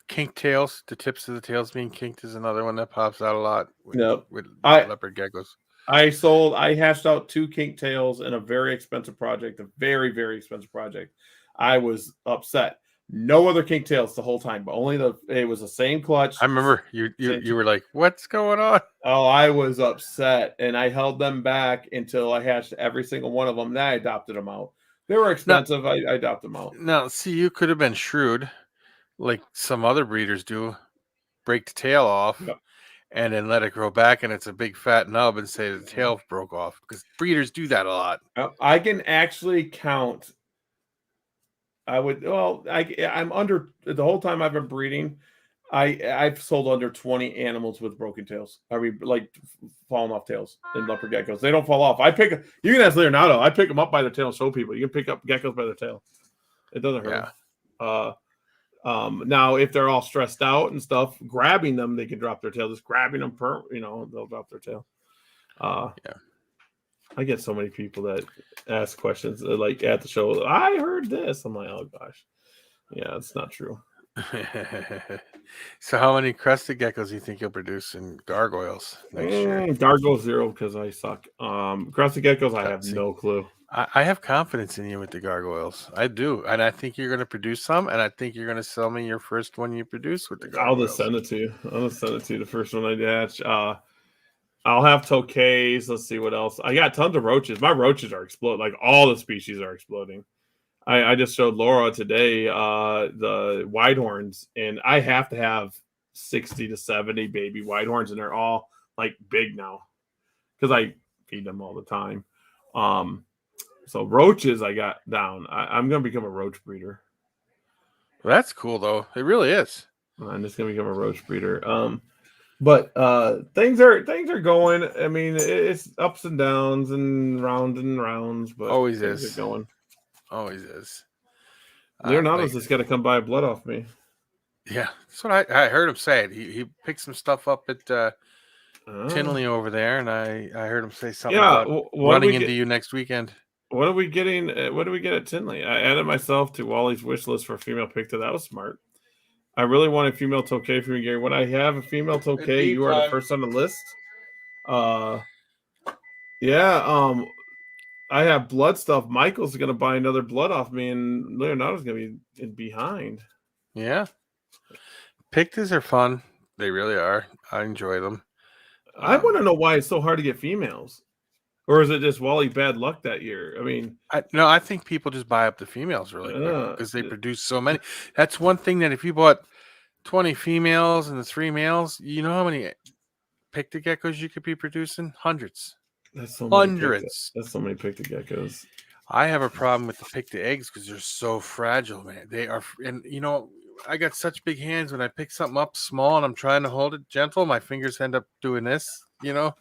kinked tails, the tips of the tails being kinked is another one that pops out a lot with leopard geckos. I hashed out 2 kink tails in a very expensive project, a very, very expensive project. I was upset. No other kink tails the whole time, but only it was the same clutch. I remember you were like, what's going on? Oh, I was upset, and I held them back until I hatched every single one of them. Then I adopted them out. They were expensive. I adopted them out. Now, see, you could have been shrewd, like some other breeders do, break the tail off and then let it grow back, and it's a big fat nub and say the tail broke off, because breeders do that a lot. I can actually count. I'm under the whole time I've been breeding. I've sold under 20 animals with broken tails. I mean, like falling off tails in leopard geckos. They don't fall off. You can ask Leonardo. I pick them up by their tail and show people. You can pick up geckos by their tail. It doesn't hurt. Yeah. Now, if they're all stressed out and stuff, grabbing them, they can drop their tail. Just grabbing them, they'll drop their tail. Yeah. I get so many people that ask questions like at the show. I heard this. I'm like, oh gosh, yeah, it's not true. So how many crested geckos do you think you'll produce in gargoyles next year? Gargoyle 0 because I suck. Crested geckos, I have See, no clue. I have confidence in you with the gargoyles. I do. And I think you're going to produce some. And I think you're going to sell me your first one you produce with the I'll just gargoyles. send it to you. I'll just send it to you. The first one I hatch. I'll have tokays. Let's see what else. I got tons of roaches. My roaches are exploding. Like all the species are exploding. I just showed Laura today the whitehorns, and I have to have 60 to 70 baby whitehorns, and they're all like big now because I feed them all the time. So roaches I got down. I'm gonna become a roach breeder. Well, that's cool though. It really is. I'm just gonna become a roach breeder. But things are going. I mean, it's ups and downs and rounds, but Always things is. are going. Always is. Leonardo's just got to come buy blood off me. Yeah, that's what I heard him say. He picked some stuff up at Tinley over there, and I heard him say something about running into you next weekend. What are we getting? What do we get at Tinley? I added myself to Wally's wish list for a female Picta. That was smart. I really want a female Tokay from you, Gary. When I have a female Tokay, you are the first on the list. I have blood stuff. Michael's going to buy another blood off me, and Leonardo's going to be behind. Yeah. Pictas are fun. They really are. I enjoy them. I want to know why it's so hard to get females. Or is it just Wally bad luck that year? I mean, I think people just buy up the females really quick because they produce so many. That's one thing that if you bought 20 females and the 3 males, you know how many Picta geckos you could be producing? Hundreds. That's so hundreds. That's so many Picta geckos. I have a problem with the Picta eggs because they're so fragile, man. They are, and you know, I got such big hands when I pick something up small and I'm trying to hold it gentle, my fingers end up doing this, you know.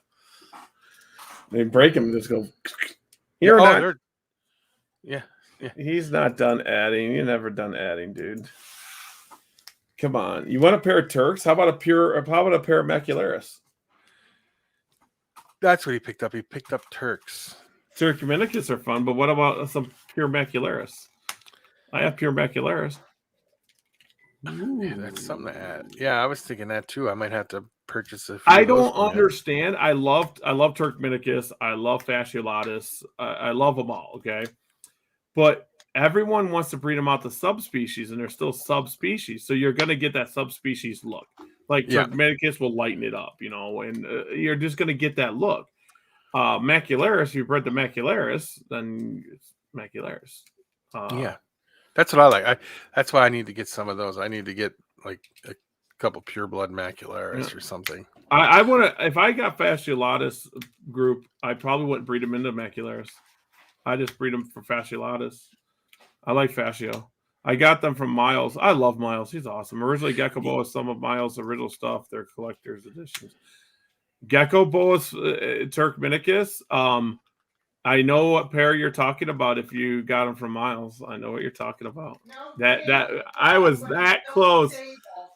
They break them and just go. Yeah. He's not done adding. You're never done adding, dude. Come on. You want a pair of Turks? How about a pair of Macularis? That's what he picked up. He picked up Turks. Turcominicus are fun, but what about some pure Macularis? I have pure Macularis. Yeah, that's something to add. Yeah, I was thinking that too. I might have to purchase a few. I don't understand. I love Turcominicus. I love Fasciolatus. I love them all. Okay, but everyone wants to breed them out to subspecies, and they're still subspecies. So you're going to get that subspecies look. Like Turcominicus will lighten it up, you know, and you're just going to get that look. Macularis, if you bred the Macularis, then it's Macularis. Yeah. That's what I like. That's why I need to get some of those. I need to get like a couple pure blood Macularis or something. I want to. If I got Fasciolatus group, I probably wouldn't breed them into Macularis. I just breed them for Fasciolatus. I like Fascio. I got them from Miles. I love Miles. He's awesome. Originally, Gecko Boa is some of Miles' original stuff. They're collector's editions. Gecko Boa Turcominicus. I know what pair you're talking about. If you got them from Miles, I know what you're talking about. That I was that close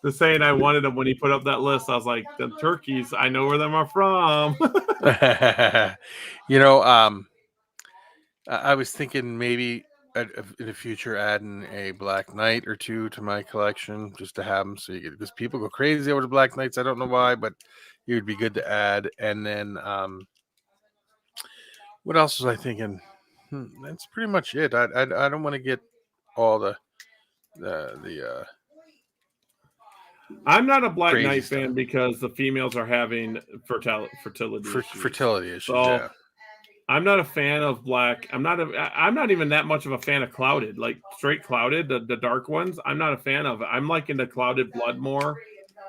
to saying I wanted them when he put up that list. I was like, the turkeys. I know where them are from. You know, I was thinking maybe in the future adding a Black Knight or 2 to my collection just to have them so you get, because people go crazy over the Black Knights. I don't know why, but it would be good to add. And then what else was I thinking? That's pretty much it. I don't want to get all the I'm not a Black Knight fan because the females are having fertility issues. So I'm not a fan of black. I'm not even that much of a fan of clouded, like straight clouded, the dark ones. I'm not a fan of it. I'm liking the clouded blood more.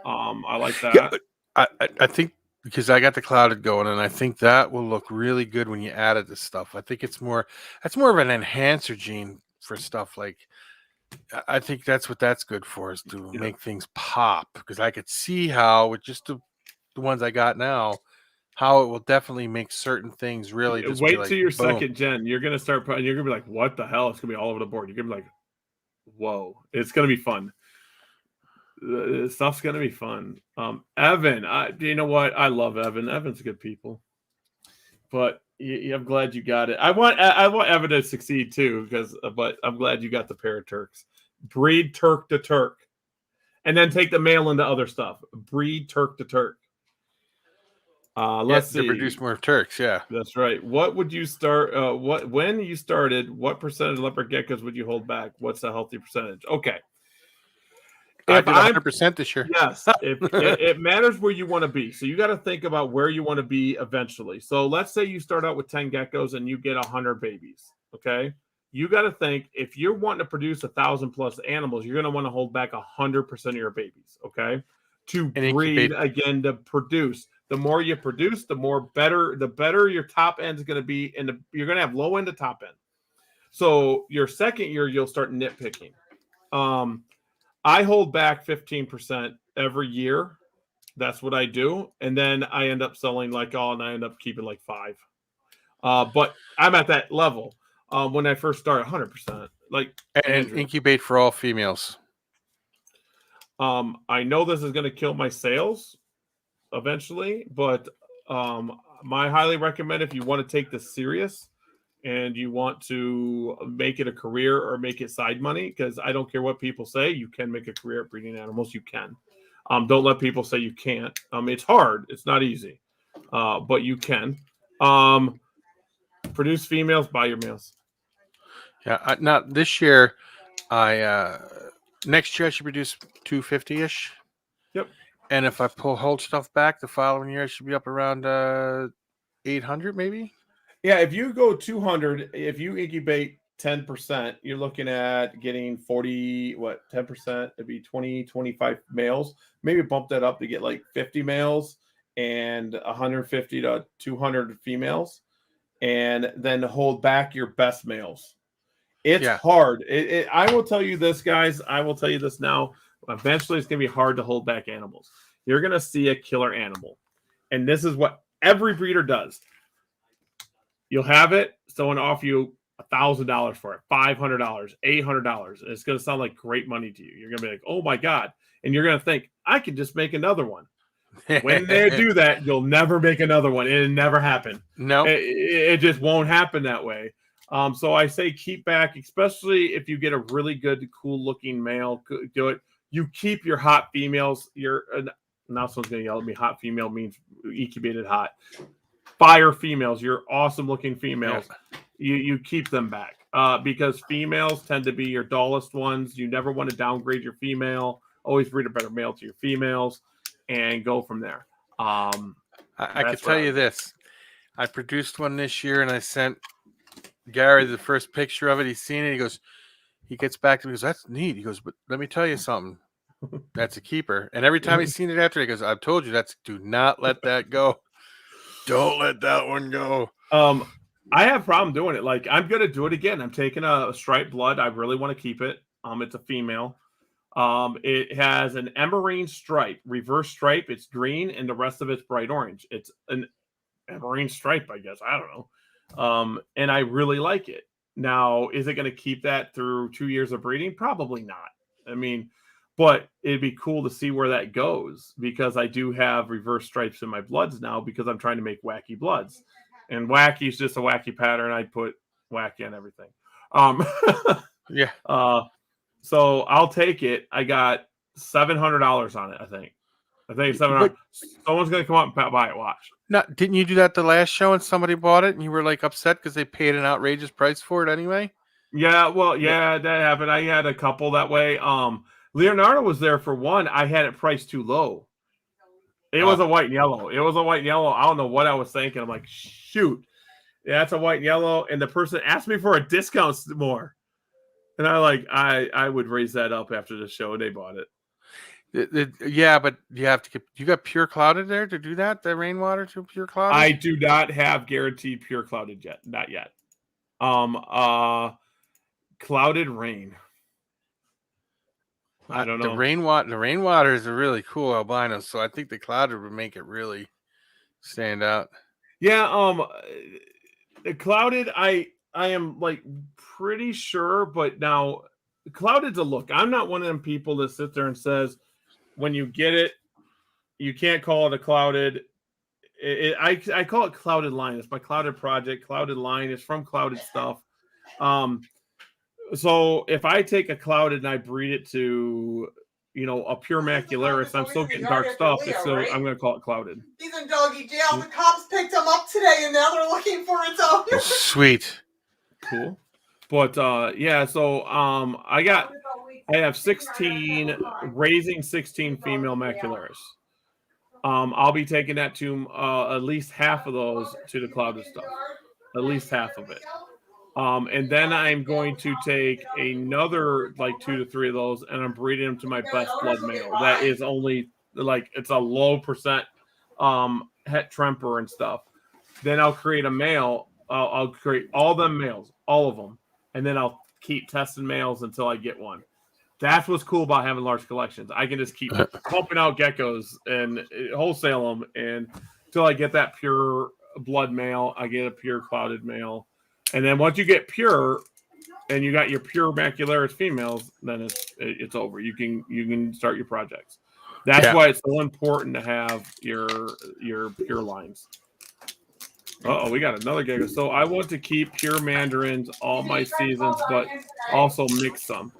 I like that. Yeah, I think because I got the clouded going, and I think that will look really good when you add it to stuff. I think that's more of an enhancer gene for stuff like. I think that's what that's good for, is to make things pop, because I could see how with just the ones I got now, how it will definitely make certain things really just wait till your second gen. You're gonna start putting. You're gonna be like, "What the hell?" It's gonna be all over the board. You're gonna be like, "Whoa!" It's gonna be fun. Stuff's gonna be fun. Evan, you know what? I love Evan. Evan's good people, but I'm glad you got it. I want Evan to succeed too, but I'm glad you got the pair of Turks. Breed Turk to Turk. and then take the male into other stuff. Breed Turk to Turk. Let's see. To produce more Turks. Yeah. That's right. What would you start? When you started, what percentage of leopard geckos would you hold back? What's a healthy percentage? Okay. I did 100% this year. Yes, it matters where you want to be. So you got to think about where you want to be eventually. So let's say you start out with 10 geckos and you get 100 babies. Okay. You got to think if you're wanting to produce 1,000 plus animals, you're going to want to hold back 100% of your babies. Okay. To breed again, to produce. The more you produce, the better your top end is going to be. And you're going to have low end to top end. So your second year, you'll start nitpicking. I hold back 15% every year. That's what I do. And then I end up selling like all, and I end up keeping like 5. But I'm at that level. When I first started, 100%. Like and incubate for all females. I know this is going to kill my sales eventually, but my highly recommend if you want to take this serious and you want to make it a career or make it side money, because I don't care what people say, you can make a career at breeding animals. You can. Don't let people say you can't. It's hard. It's not easy, but you can. Produce females, buy your males. Yeah, not this year. Next year I should produce 250-ish. Yep. And if I hold stuff back, the following year I should be up around 800 maybe. Yeah, if you go 200, if you incubate 10%, you're looking at getting 10%? It'd be 20, 25 males. Maybe bump that up to get like 50 males and 150 to 200 females, and then hold back your best males. It's hard. I will tell you this, guys. I will tell you this now. Eventually, it's going to be hard to hold back animals. You're going to see a killer animal. And this is what every breeder does. You'll have it. Someone offer you $1,000 for it, $500, $800. It's going to sound like great money to you. You're going to be like, oh my God. And you're going to think, I could just make another one. When they do that, you'll never make another one. It'll never happen. No, it just won't happen that way. So I say keep back, especially if you get a really good, cool looking male. Do it. You keep your hot females. Now someone's going to yell at me. Hot female means incubated hot. Fire females, your awesome looking females, you keep them back because females tend to be your dullest ones. You never want to downgrade your female. Always breed a better male to your females and go from there. I can tell you this. I produced one this year and I sent Gary the first picture of it. He's seen it. He gets back to me. He goes, that's neat. He goes, but let me tell you something. That's a keeper. And every time he's seen it after, he goes, I've told you, do not let that go. Don't let that one go. I have a problem doing it. Like, I'm going to do it again. I'm taking a striped blood. I really want to keep it. It's a female. It has an emerine stripe, reverse stripe. It's green, and the rest of it's bright orange. It's an emerine stripe, I guess. I don't know. And I really like it. Now, is it going to keep that through 2 years of breeding? Probably not. I mean, but it'd be cool to see where that goes because I do have reverse stripes in my bloods now because I'm trying to make wacky bloods. And wacky is just a wacky pattern. I put wacky on everything. So I'll take it. I got $700 on it, I think. It's $700. Someone's going to come up and buy it. Watch. No, didn't you do that the last show and somebody bought it and you were like upset because they paid an outrageous price for it anyway? Yeah, well, that happened. I had a couple that way. Leonardo was there for one. I had it priced too low. It was a white and yellow. I don't know what I was thinking. I'm like, shoot. Yeah, that's a white and yellow. And the person asked me for a discount more. And I would raise that up after the show and they bought it. Yeah, but you have to you got pure clouded there to do that? The rainwater to pure clouded? I do not have guaranteed pure clouded yet. Not yet. Clouded rain. I don't know. The rainwater is a really cool albino, so I think the clouded would make it really stand out. Yeah, the clouded, I am like pretty sure, but now clouded's a look. I'm not one of them people that sit there and says when you get it, you can't call it a clouded. I call it clouded line. It's my clouded project. Clouded line is from clouded stuff. So if I take a clouded and I breed it to, a pure macularis. I'm still getting dark stuff. It's still, I'm going to call it clouded. He's in doggy jail. The cops picked him up today, and now they're looking for its owner. Sweet. Cool. But yeah, so I have 16 raising 16 female macularis. I'll be taking that to at least half of those to the clouded stuff. At least half of it. And then I'm going to take another like 2 to 3 of those, and I'm breeding them to my best blood male. That is only like it's a low percent het tremper and stuff. Then I'll create a male. I'll create all them males, all of them, and then I'll keep testing males until I get one. That's what's cool about having large collections. I can just keep pumping out geckos and wholesale them, and until I get that pure blood male, I get a pure clouded male. And then once you get pure, and you got your pure macularis females, then it's over. You can start your projects. That's why it's so important to have your pure lines. We got another gecko. So I want to keep pure mandarins all my seasons, but also mix some.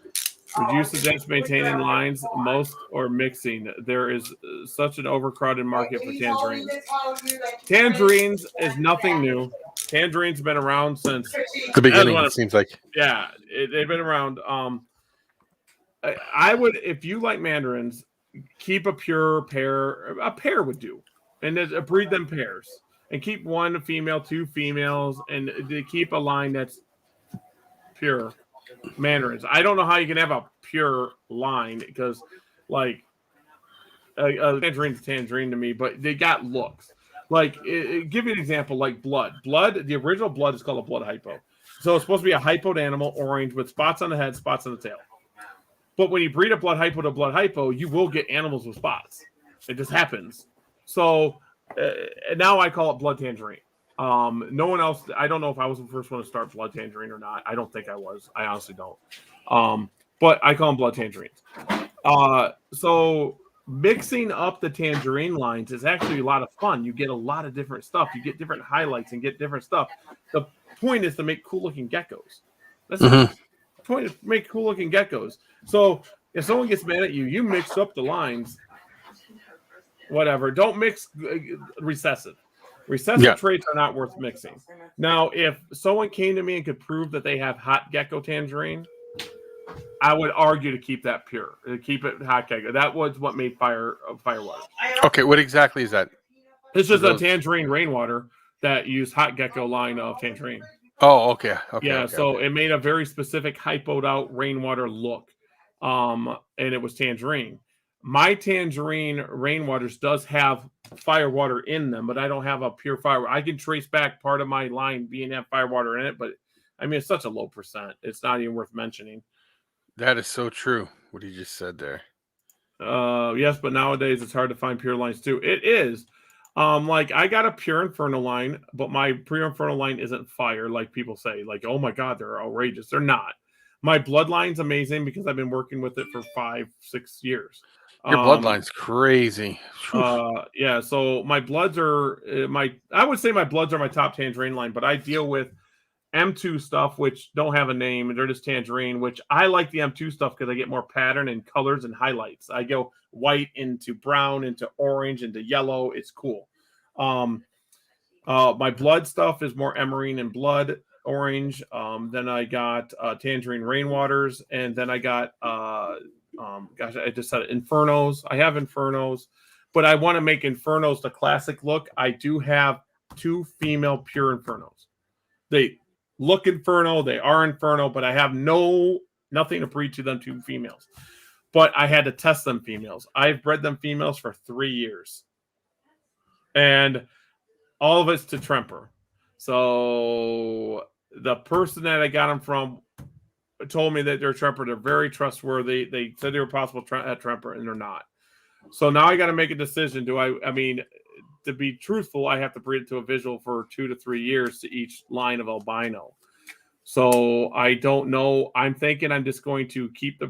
Would you suggest maintaining lines most or mixing? There is such an overcrowded market for tangerines. Tangerines is nothing new. Tangerines have been around since the beginning, it seems like. Yeah, they've been around. I would, if you like mandarins, keep a pure pair. A pair would do. And breed them pairs. And keep 1 female, 2 females, and to keep a line that's pure mandarins. I don't know how you can have a pure line because, like, tangerine's tangerine to me, but they got looks. Like, give you an example, like blood. Blood, the original blood is called a blood hypo. So it's supposed to be a hypoed animal, orange, with spots on the head, spots on the tail. But when you breed a blood hypo to blood hypo, you will get animals with spots. It just happens. So now I call it blood tangerine. No one else, I don't know if I was the first one to start blood tangerine or not. I don't think I was. I honestly don't. But I call them blood tangerines. So mixing up the tangerine lines is actually a lot of fun. You get a lot of different stuff. You get different highlights and get different stuff. The point is to make cool looking geckos. That's the point, is to make cool looking geckos. So if someone gets mad at you, you mix up the lines. Whatever. Don't mix recessive. Recessive traits are not worth mixing. Now, if someone came to me and could prove that they have hot gecko tangerine, I would argue to keep that pure, to keep it hot gecko. That was what made firewater. Okay, what exactly is that? It's just a tangerine rainwater that used hot gecko line of tangerine. Oh, okay. It made a very specific hypoed out rainwater look, and it was tangerine. My tangerine rainwaters does have firewater in them, but I don't have a pure fire. I can trace back part of my line being have firewater in it, but I mean, it's such a low percent. It's not even worth mentioning. That is so true, what he just said there. Yes, but nowadays it's hard to find pure lines too. It is. Like I got a pure Inferno line, but my pure Inferno line isn't fire like people say. Like, oh my God, they're outrageous. They're not. My bloodline's amazing because I've been working with it for 5-6 years. Your bloodline's crazy. Yeah, so my bloods are I would say my bloods are my top tangerine line, but I deal with M2 stuff, which don't have a name, and they're just tangerine, which I like the M2 stuff because I get more pattern and colors and highlights. I go white into brown, into orange, into yellow. It's cool. My blood stuff is more emerine and blood orange. Then I got tangerine rainwaters, and then I got I just said Infernos. I have Infernos, but I want to make Infernos the classic look. I do have 2 female pure Infernos. They look Inferno, they are Inferno, but I have nothing to breed to them 2 females. But I had to test them females. I've bred them females for 3 years. And all of it's to Tremper. So the person that I got them from told me that they're Tremper. They're very trustworthy. They said they were possible at Tremper, and they're not. So now I got to make a decision. I mean, to be truthful, I have to breed it to a visual for 2 to 3 years to each line of albino. So I don't know. I'm thinking I'm just going to keep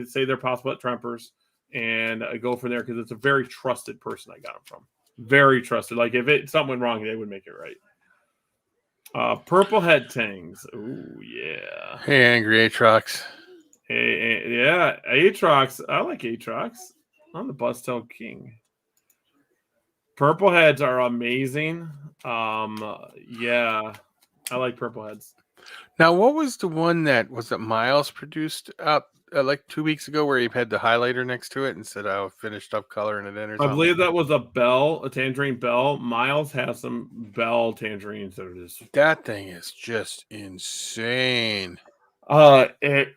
say they're possible at Trempers and go from there because it's a very trusted person I got them from. Very trusted. Like if something went wrong, they would make it right. Purple head tangs. Ooh, yeah. Hey, Angry Atrox. Yeah, Aatrox. I like Aatrox. I'm the Bustel King. Purple heads are amazing. Yeah, I like purple heads. Now, what was the one that Miles produced up like 2 weeks ago, where he had the highlighter next to it and said, "I finished up coloring it in," or I something? believe that was a tangerine bell. Miles has some bell tangerines that are just. That thing is just insane. It.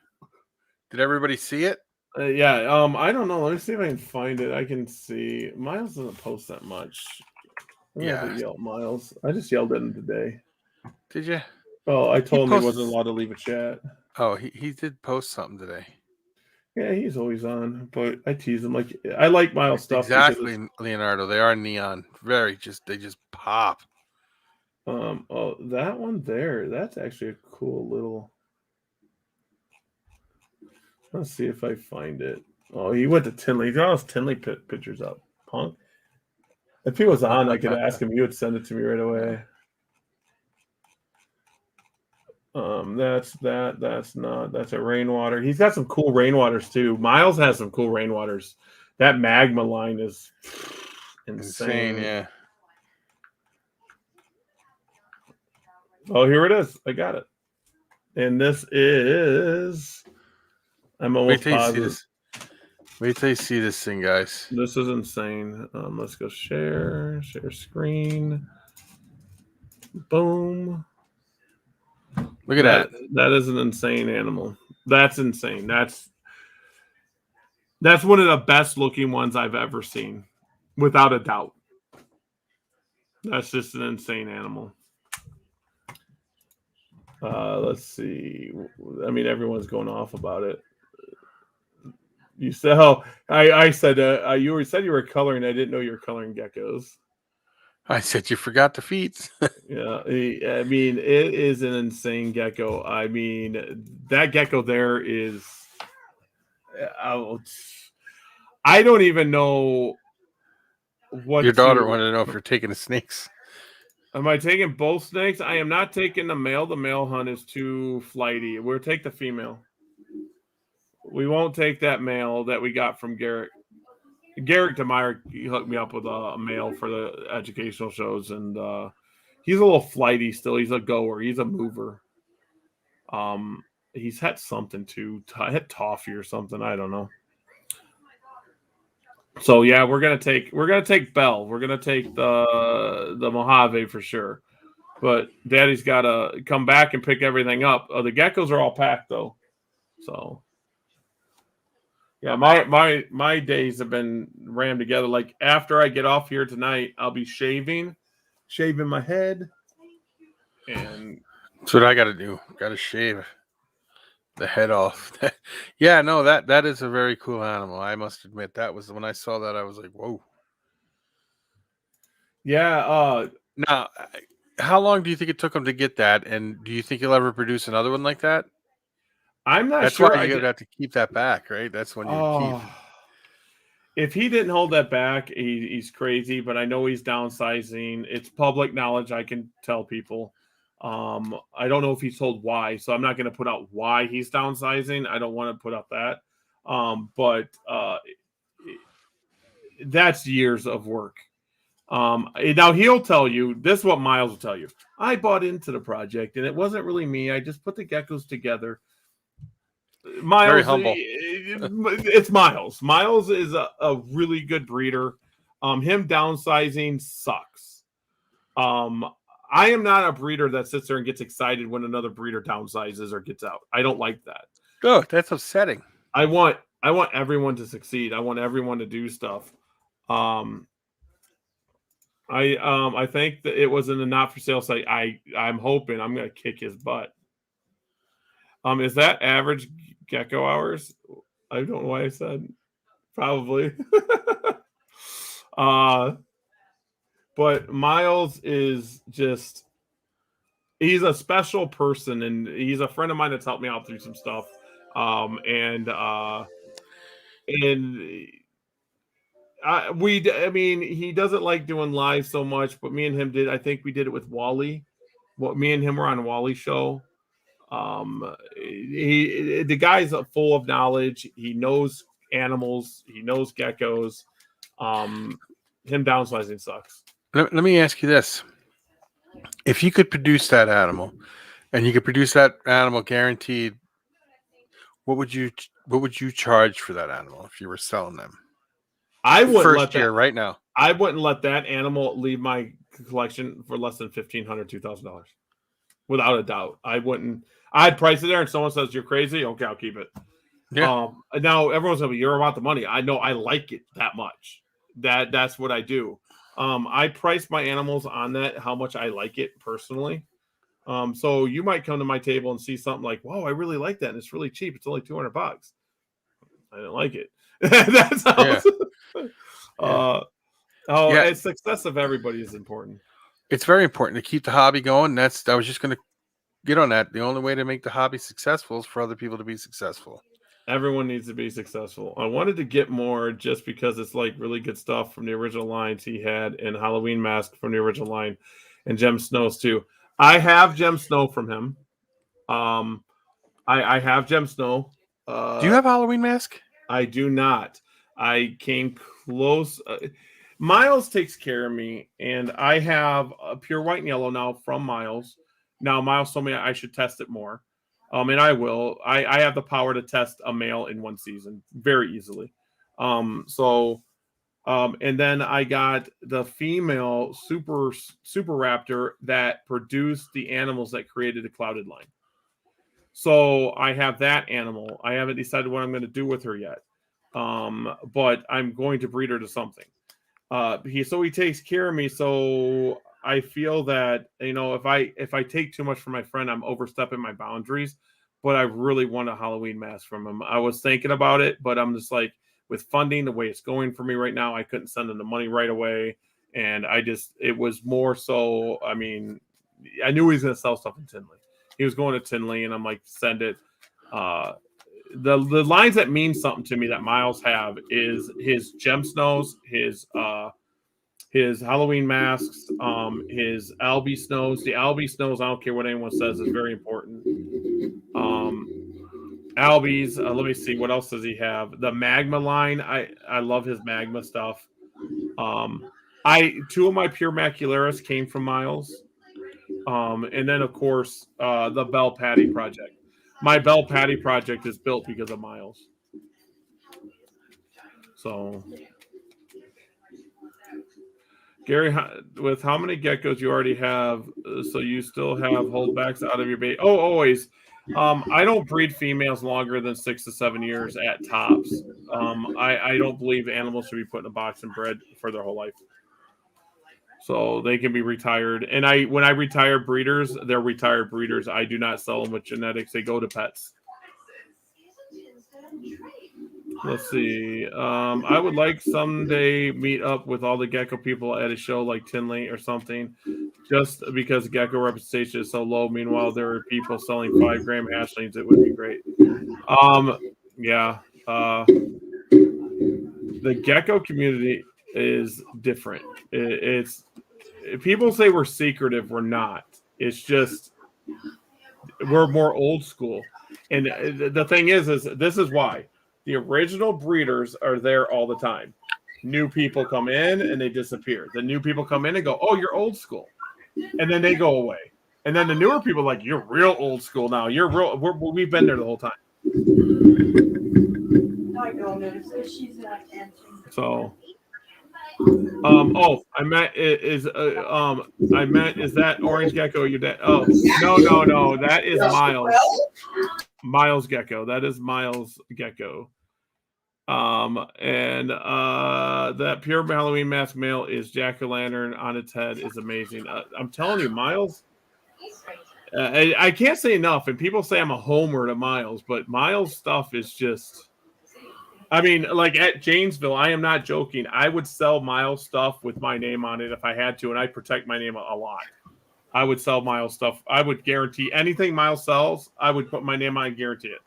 Did everybody see it? Yeah. I don't know. Let me see if I can find it. I can see Miles doesn't post that much. I'm gonna have to yell at Miles. I just yelled at him today. Did you? Oh, I told him he posts- wasn't allowed to leave a chat. Oh, he did post something today. Yeah, he's always on, but I tease him. Like, I like Miles stuff. Exactly, Leonardo. They are neon. They just pop. Oh, that one there. That's actually a cool little. Let's see if I find it. Oh, he went to Tinley. He got his Tinley pictures up. Punk. If he was on, I could ask him. He would send it to me right away. That's a rainwater. He's got some cool rainwaters too. Miles has some cool rainwaters. That magma line is insane. Yeah. Oh, here it is. I got it. And this is. I'm almost positive. Wait till you see this thing, guys. This is insane. Let's go share screen. Boom. Look at that. That is an insane animal. That's insane. That's one of the best looking ones I've ever seen, without a doubt. That's just an insane animal. Let's see. I mean, everyone's going off about it. You said, I said, you said you were coloring. I didn't know you were coloring geckos. I said you forgot the feet. Yeah, I mean, it is an insane gecko. I mean, that gecko there is. I don't even know what. Your daughter wanted to know if you're taking the snakes. Am I taking both snakes? I am not taking the male. The male hunt is too flighty. We'll take the female. We won't take that male that we got from Garrett. Garrett DeMeyer, he hooked me up with a male for the educational shows, and he's a little flighty still. He's a goer. He's a mover. He's had something too. Hit toffee or something. I don't know. So yeah, we're gonna take Bell. We're gonna take the Mojave for sure. But Daddy's got to come back and pick everything up. The geckos are all packed though, so. Yeah, my days have been rammed together. Like after I get off here tonight, I'll be shaving my head, and that's what I got to do. Got to shave the head off. Yeah, no, that is a very cool animal. I must admit, that was when I saw that, I was like, whoa. Yeah. Now, how long do you think it took him to get that? And do you think he'll ever produce another one like that? I'm not That's sure. Why you have to keep that back, right? That's when you keep. If he didn't hold that back, he's crazy. But I know he's downsizing. It's public knowledge. I can tell people. I don't know if he's told why, so I'm not going to put out why he's downsizing. I don't want to put out that. But that's years of work. Now he'll tell you, this is what Miles will tell you. I bought into the project and it wasn't really me. I just put the geckos together. Miles, very humble. It's Miles. Miles is a really good breeder. Him downsizing sucks. I am not a breeder that sits there and gets excited when another breeder downsizes or gets out. I don't like that. Oh, that's upsetting. I want everyone to succeed. I want everyone to do stuff. I think that it was in the not for sale site. I'm hoping I'm gonna kick his butt. Is that average gecko hours? I don't know why I said probably. But Miles is just, he's a special person, and he's a friend of mine that's helped me out through some stuff. He doesn't like doing live so much, but me and him did. I think we did it with Wally. Me and him were on Wally's show. The guy's full of knowledge. He knows animals. He knows geckos. Him downsizing sucks. Let me ask you this: if you could produce that animal, and you could produce that animal guaranteed, what would you charge for that animal if you were selling them? I wouldn't First year, right now. I wouldn't let that animal leave my collection for less than $1,500, $2,000, without a doubt. I wouldn't. I'd price it there, and someone says you're crazy. Okay, I'll keep it. Yeah. Now everyone's gonna be, you're about the money. I know I like it that much. That's what I do. I price my animals on that, how much I like it personally. So you might come to my table and see something like, "Whoa, I really like that, and it's really cheap. It's only $200." I didn't like it. That's how. Yeah. It's success of everybody is important. It's very important to keep the hobby going. I was just going to get on that. The only way to make the hobby successful is for other people to be successful. Everyone needs to be successful. I wanted to get more just because it's like really good stuff from the original lines he had, and Halloween Mask from the original line, and Gem Snows too. I have Gem Snow from him. I have Gem Snow. Do you have Halloween Mask? I do not. I came close. Miles takes care of me, and I have a pure white and yellow now from Miles. Now Miles told me I should test it more. And I will. I have the power to test a male in one season very easily. And then I got the female Super Raptor that produced the animals that created the Clouded line. So I have that animal. I haven't decided what I'm going to do with her yet. But I'm going to breed her to something. He takes care of me. So I feel that, if I take too much from my friend, I'm overstepping my boundaries. But I really want a Halloween Mask from him. I was thinking about it, but I'm just like, with funding the way it's going for me right now, I couldn't send him the money right away. And it was more so, I knew he was going to sell stuff in Tinley. He was going to Tinley, and I'm like, send it. The lines that mean something to me that Miles have is his Gem Snows, his Halloween Masks, his Albie Snows. The Albie Snows, I don't care what anyone says, is very important. Albies, let me see, what else does he have? The Magma line, I love his Magma stuff. Two of my pure Macularis came from Miles. And then, of course, the Bell Patty project. My Bell Patty project is built because of Miles. So, Gary, with how many geckos you already have, so you still have holdbacks out of your bait? Oh, always. I don't breed females longer than 6 to 7 years at tops. I don't believe animals should be put in a box and bred for their whole life. So they can be retired. And when I retire breeders, they're retired breeders. I do not sell them with genetics. They go to pets. Let's see. I would like someday meet up with all the gecko people at a show like Tinley or something, just because gecko representation is so low. Meanwhile, there are people selling 5-gram hatchlings. It would be great. Yeah. The gecko community is different. It's people say we're secretive. We're not. It's just we're more old school. And the thing is this is why. The original breeders are there all the time. New people come in and they disappear. The new people come in and go, "Oh, you're old school," and then they go away. And then the newer people are like, "You're real old school now. You're real. We've been there the whole time." So, I meant is that orange gecko your dad? Oh, no, that is Miles. Miles Gecko. That is Miles Gecko. And that pure Halloween Mask male is jack-o'-lantern on its head is amazing. I'm telling you, Miles. I can't say enough, and people say I'm a homer to Miles, but Miles' stuff is just. Like at Janesville, I am not joking. I would sell Miles stuff with my name on it if I had to, and I protect my name a lot. I would sell Miles stuff. I would guarantee anything Miles sells, I would put my name on and guarantee it.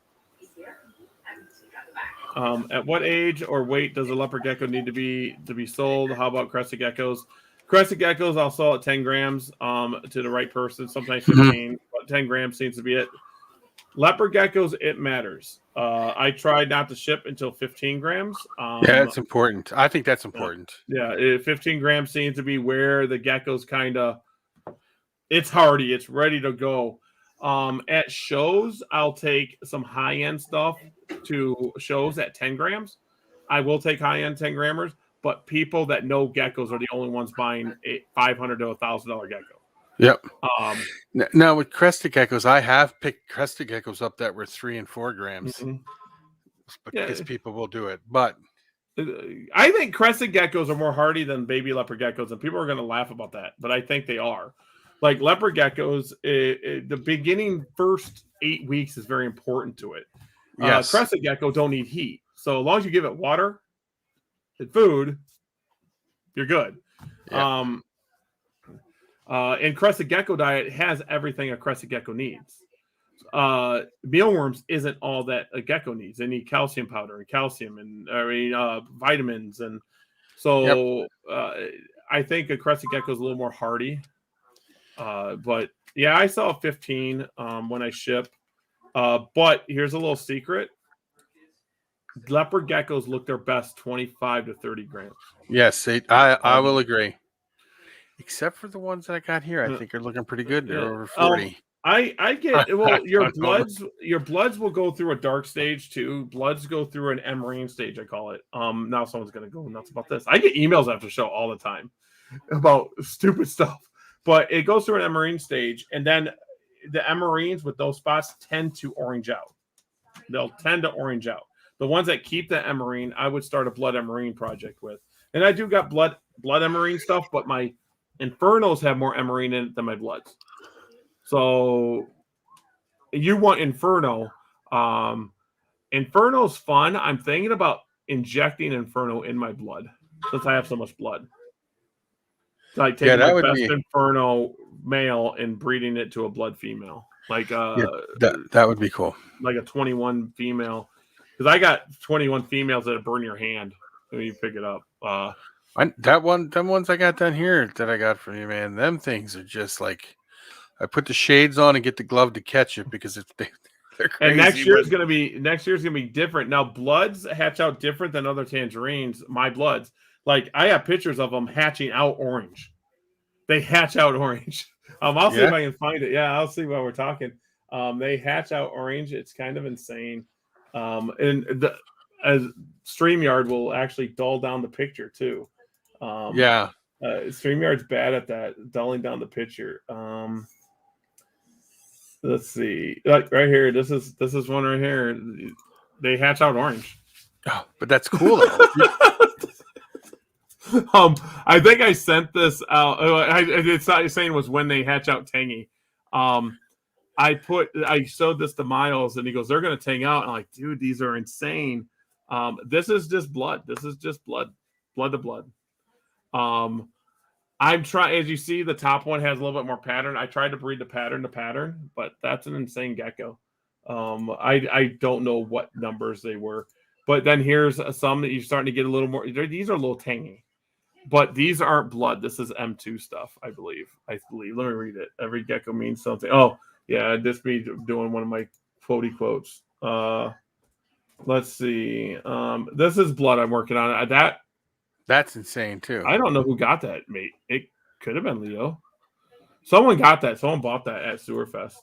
At what age or weight does a leopard gecko need to be sold? How about crested geckos? Crested geckos, I'll sell at 10 grams to the right person, sometimes 15, but 10 grams seems to be it. Leopard geckos, it matters. I tried not to ship until 15 grams. Yeah, it's important. I think that's important. Yeah, 15 grams seems to be where the gecko's kind of, it's hardy, it's ready to go. At shows, I'll take some high-end stuff to shows at 10 grams. I will take high-end 10 grammers, but people that know geckos are the only ones buying a $500 to $1,000 gecko. Yep. Um, Now with crested geckos, I have picked crested geckos up that were 3 and 4 grams because people will do it. But I think crested geckos are more hardy than baby leopard geckos, and people are going to laugh about that, but I think they are. Like leopard geckos, the beginning first 8 weeks is very important to it. yes, Crested gecko don't need heat, so as long as you give it water and food, you're good. Yeah. And crested gecko diet has everything a crested gecko needs. Mealworms isn't all that a gecko needs. They need calcium powder and calcium and vitamins, and so I think a crested gecko is a little more hardy. But yeah, I saw 15 when I ship. But here's a little secret: leopard geckos look their best 25 to 30 grams. yes, I will agree. Except for the ones that I got here, I think are looking pretty good. They're over 40. I get well. Your bloods will go through a dark stage too. Bloods go through an emerine stage, I call it. Now someone's gonna go nuts about this. I get emails after the show all the time about stupid stuff, but it goes through an emerine stage, and then the emerines with those spots tend to orange out. They'll tend to orange out. The ones that keep the emerine, I would start a blood emerine project with, and I do got blood emerine stuff, but my Infernos have more emerine in it than my bloods. So you want Inferno. Inferno's fun. I'm thinking about injecting Inferno in my blood since I have so much blood. Like taking the best Inferno male and breeding it to a blood female. Like that would be cool. Like a 21 female. Because I got 21 females that burn your hand when you pick it up. Them ones I got down here that I got from you, man, them things are just like, I put the shades on and get the glove to catch it because they're crazy. And next year's gonna be different. Now bloods hatch out different than other tangerines. My bloods, like I have pictures of them hatching out orange. They hatch out orange. I'll see if I can find it. Yeah, I'll see while we're talking. They hatch out orange. It's kind of insane. As StreamYard will actually dull down the picture too. StreamYard's bad at that, dulling down the picture. Let's see, like right here. This is one right here. They hatch out orange. Oh, but that's cool. I think I sent this out. It's not saying was when they hatch out tangy. I showed this to Miles, and he goes, "They're going to tang out." And I'm like, "Dude, these are insane." This is just blood. This is just blood to blood. I'm trying, as you see, the top one has a little bit more pattern. I tried to breed the pattern to pattern, but that's an insane gecko. I don't know what numbers they were, but then here's some that you're starting to get a little more. These are a little tangy, but these aren't blood. This is M2 stuff, I believe. Let me read it. Every gecko means something. Oh yeah, this me doing one of my quotey quotes. Let's see. This is blood I'm working on. That's insane too. I don't know who got that, mate. It could have been Leo. Someone got that. Someone bought that at Sewerfest.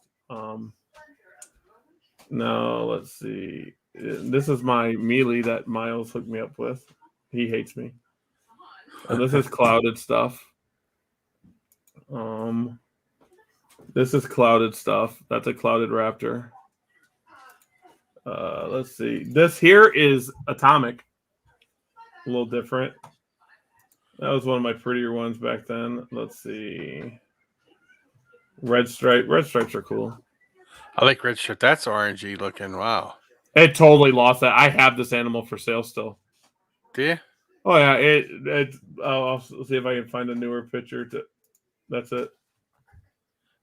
No, let's see. This is my mealy that Miles hooked me up with. He hates me. And this is clouded stuff. This is clouded stuff. That's a clouded raptor. Let's see. This here is atomic. A little different. That was one of my prettier ones back then. Let's see. Red stripe. Red stripes are cool. I like red stripe. That's orangey looking. Wow. It totally lost that. I have this animal for sale still. Do you? Oh yeah. I'll see if I can find a newer picture. That's it.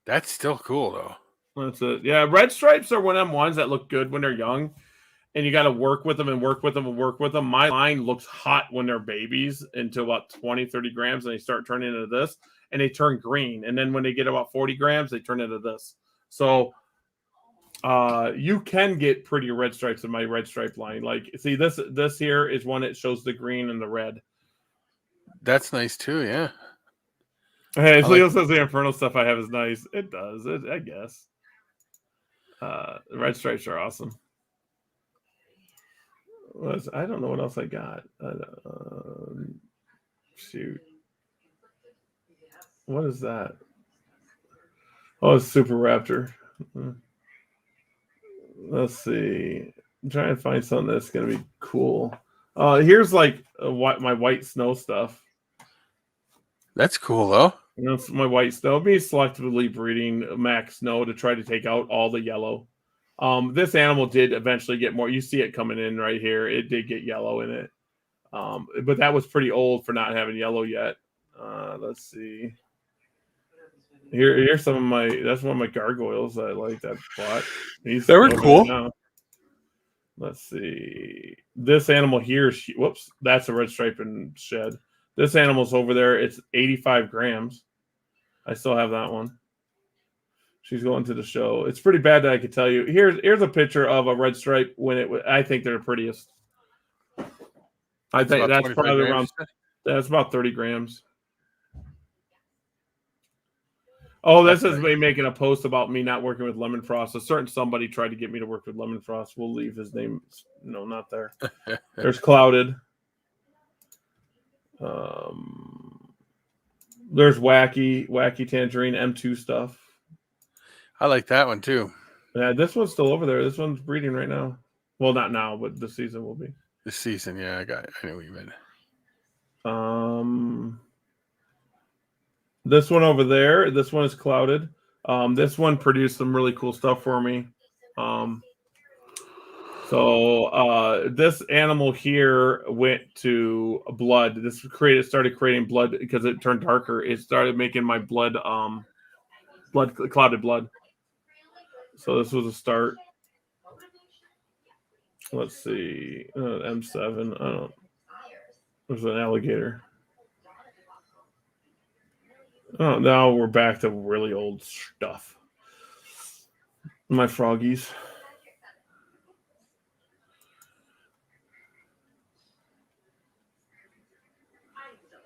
That's still cool though. That's it. Yeah, red stripes are one of them ones that look good when they're young. And you got to work with them and work with them and work with them. My line looks hot when they're babies until about 20, 30 grams, and they start turning into this, and they turn green. And then when they get about 40 grams, they turn into this. So You can get pretty red stripes in my red stripe line. Like, see, this here is one that shows the green and the red. That's nice too. Yeah. Hey, I Leo like- says the Inferno stuff I have is nice. It does. I guess. Red stripes are awesome. I don't know what else I got. Shoot. What is that? Oh, it's Super Raptor. Let's see. I'm trying to find something that's going to be cool. Here's like my white snow stuff. That's cool though. That's my white snow. Me selectively breeding max snow to try to take out all the yellow. This animal did eventually get more. You see it coming in right here. It did get yellow in it. But that was pretty old for not having yellow yet. Let's see. Here's some of my. That's one of my gargoyles I like that bought. They were cool. Now. Let's see. This animal here. Whoops, that's a red stripe and shed. This animal's over there. It's 85 grams. I still have that one. She's going to the show. It's pretty bad that I could tell you. Here's a picture of a red stripe when it. I think they're the prettiest. I think that's probably around. That's about 30 grams. Oh, this is me making a post about me not working with Lemon Frost. A certain somebody tried to get me to work with Lemon Frost. We'll leave his name. No, not there. There's Clouded. There's Wacky Tangerine M2 stuff. I like that one too. Yeah, this one's still over there. This one's breeding right now. Well, not now, but this season will be. This season, yeah, I know what you meant. This one over there, this one is Clouded. This one produced some really cool stuff for me. This animal here went to blood. Started creating blood because it turned darker. It started making my blood, clouded blood. So this was a start. Let's see, M7. I don't. There's an alligator. Oh, now we're back to really old stuff. My froggies.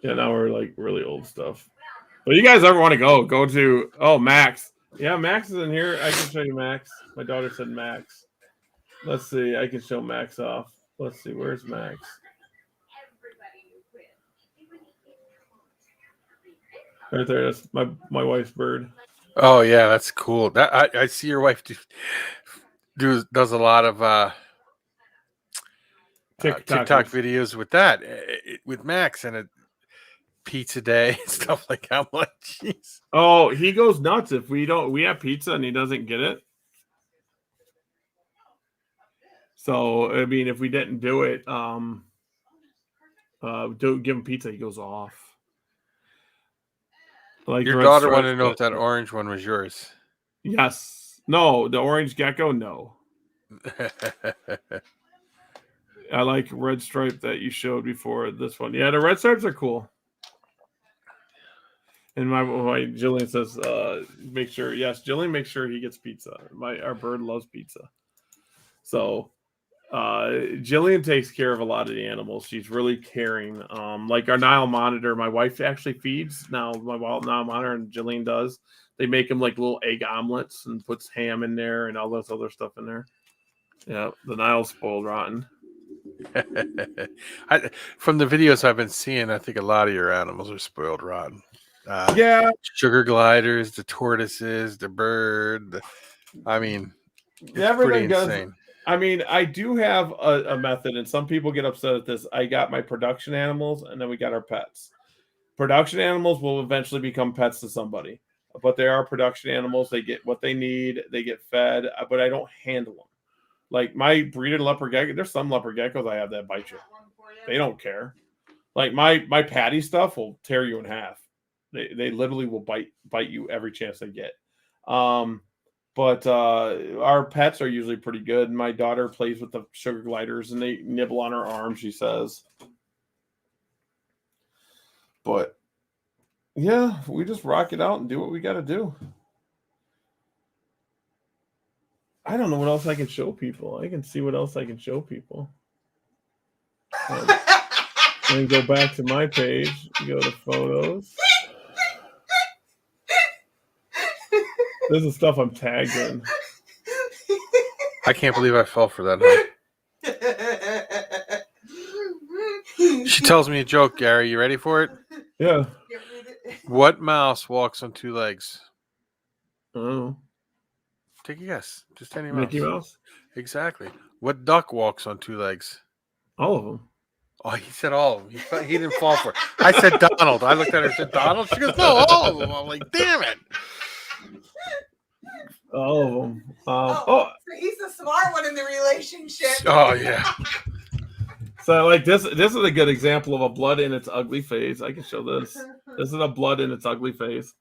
Yeah, now we're like really old stuff. But you guys ever want to go to Max. Yeah, Max is in here. I can show you Max. My daughter said Max. Let's see. I can show Max off. Let's see. Where's Max? Right there. That's my wife's bird. Oh yeah, that's cool. That I see your wife does a lot of TikTok videos with that with Max and a pizza day and stuff like that. I'm like, jeez. Oh, he goes nuts if we have pizza and he doesn't get it. So I mean, if we didn't do it, don't give him pizza, he goes off. Like your daughter wanted to know if that orange one was yours. Yes. No, the orange gecko, no. I like red stripe that you showed before this one. Yeah, the red stripes are cool. And my Jillian says, make sure. Yes, Jillian makes sure he gets pizza. Our bird loves pizza. So Jillian takes care of a lot of the animals. She's really caring. Like our Nile monitor, my wife actually feeds now. My Nile monitor and Jillian does. They make them like little egg omelets and puts ham in there and all this other stuff in there. Yeah, the Nile's spoiled rotten. From the videos I've been seeing, I think a lot of your animals are spoiled rotten. Yeah, sugar gliders, the tortoises, the bird. I mean, everything does. I mean, I do have a method, and some people get upset at this. I got my production animals, and then we got our pets. Production animals will eventually become pets to somebody, but they are production animals. They get what they need. They get fed, but I don't handle them. Like my breeded leopard gecko, there's some leopard geckos I have that bite you. They don't care. Like my patty stuff will tear you in half. They literally will bite you every chance they get. But our pets are usually pretty good. My daughter plays with the sugar gliders and they nibble on her arm, she says. But yeah, we just rock it out and do what we got to do. I don't know what else I can show people. I can see what else I can show people. And then go back to my page. Go to photos. This is stuff I'm tagged in. I can't believe I fell for that. Huh? She tells me a joke, Gary. You ready for it? Yeah. What mouse walks on two legs? Oh. Take a guess. Just any mouse. Mickey Mouse? Exactly. What duck walks on two legs? All of them. Oh, he said all of them. He didn't fall for it. I said Donald. I looked at her and said Donald. She goes, no, all of them. I'm like, damn it. All of them. So he's the smart one in the relationship. Oh, yeah. So like this is a good example of a blood in its ugly phase. I can show this. This is a blood in its ugly phase.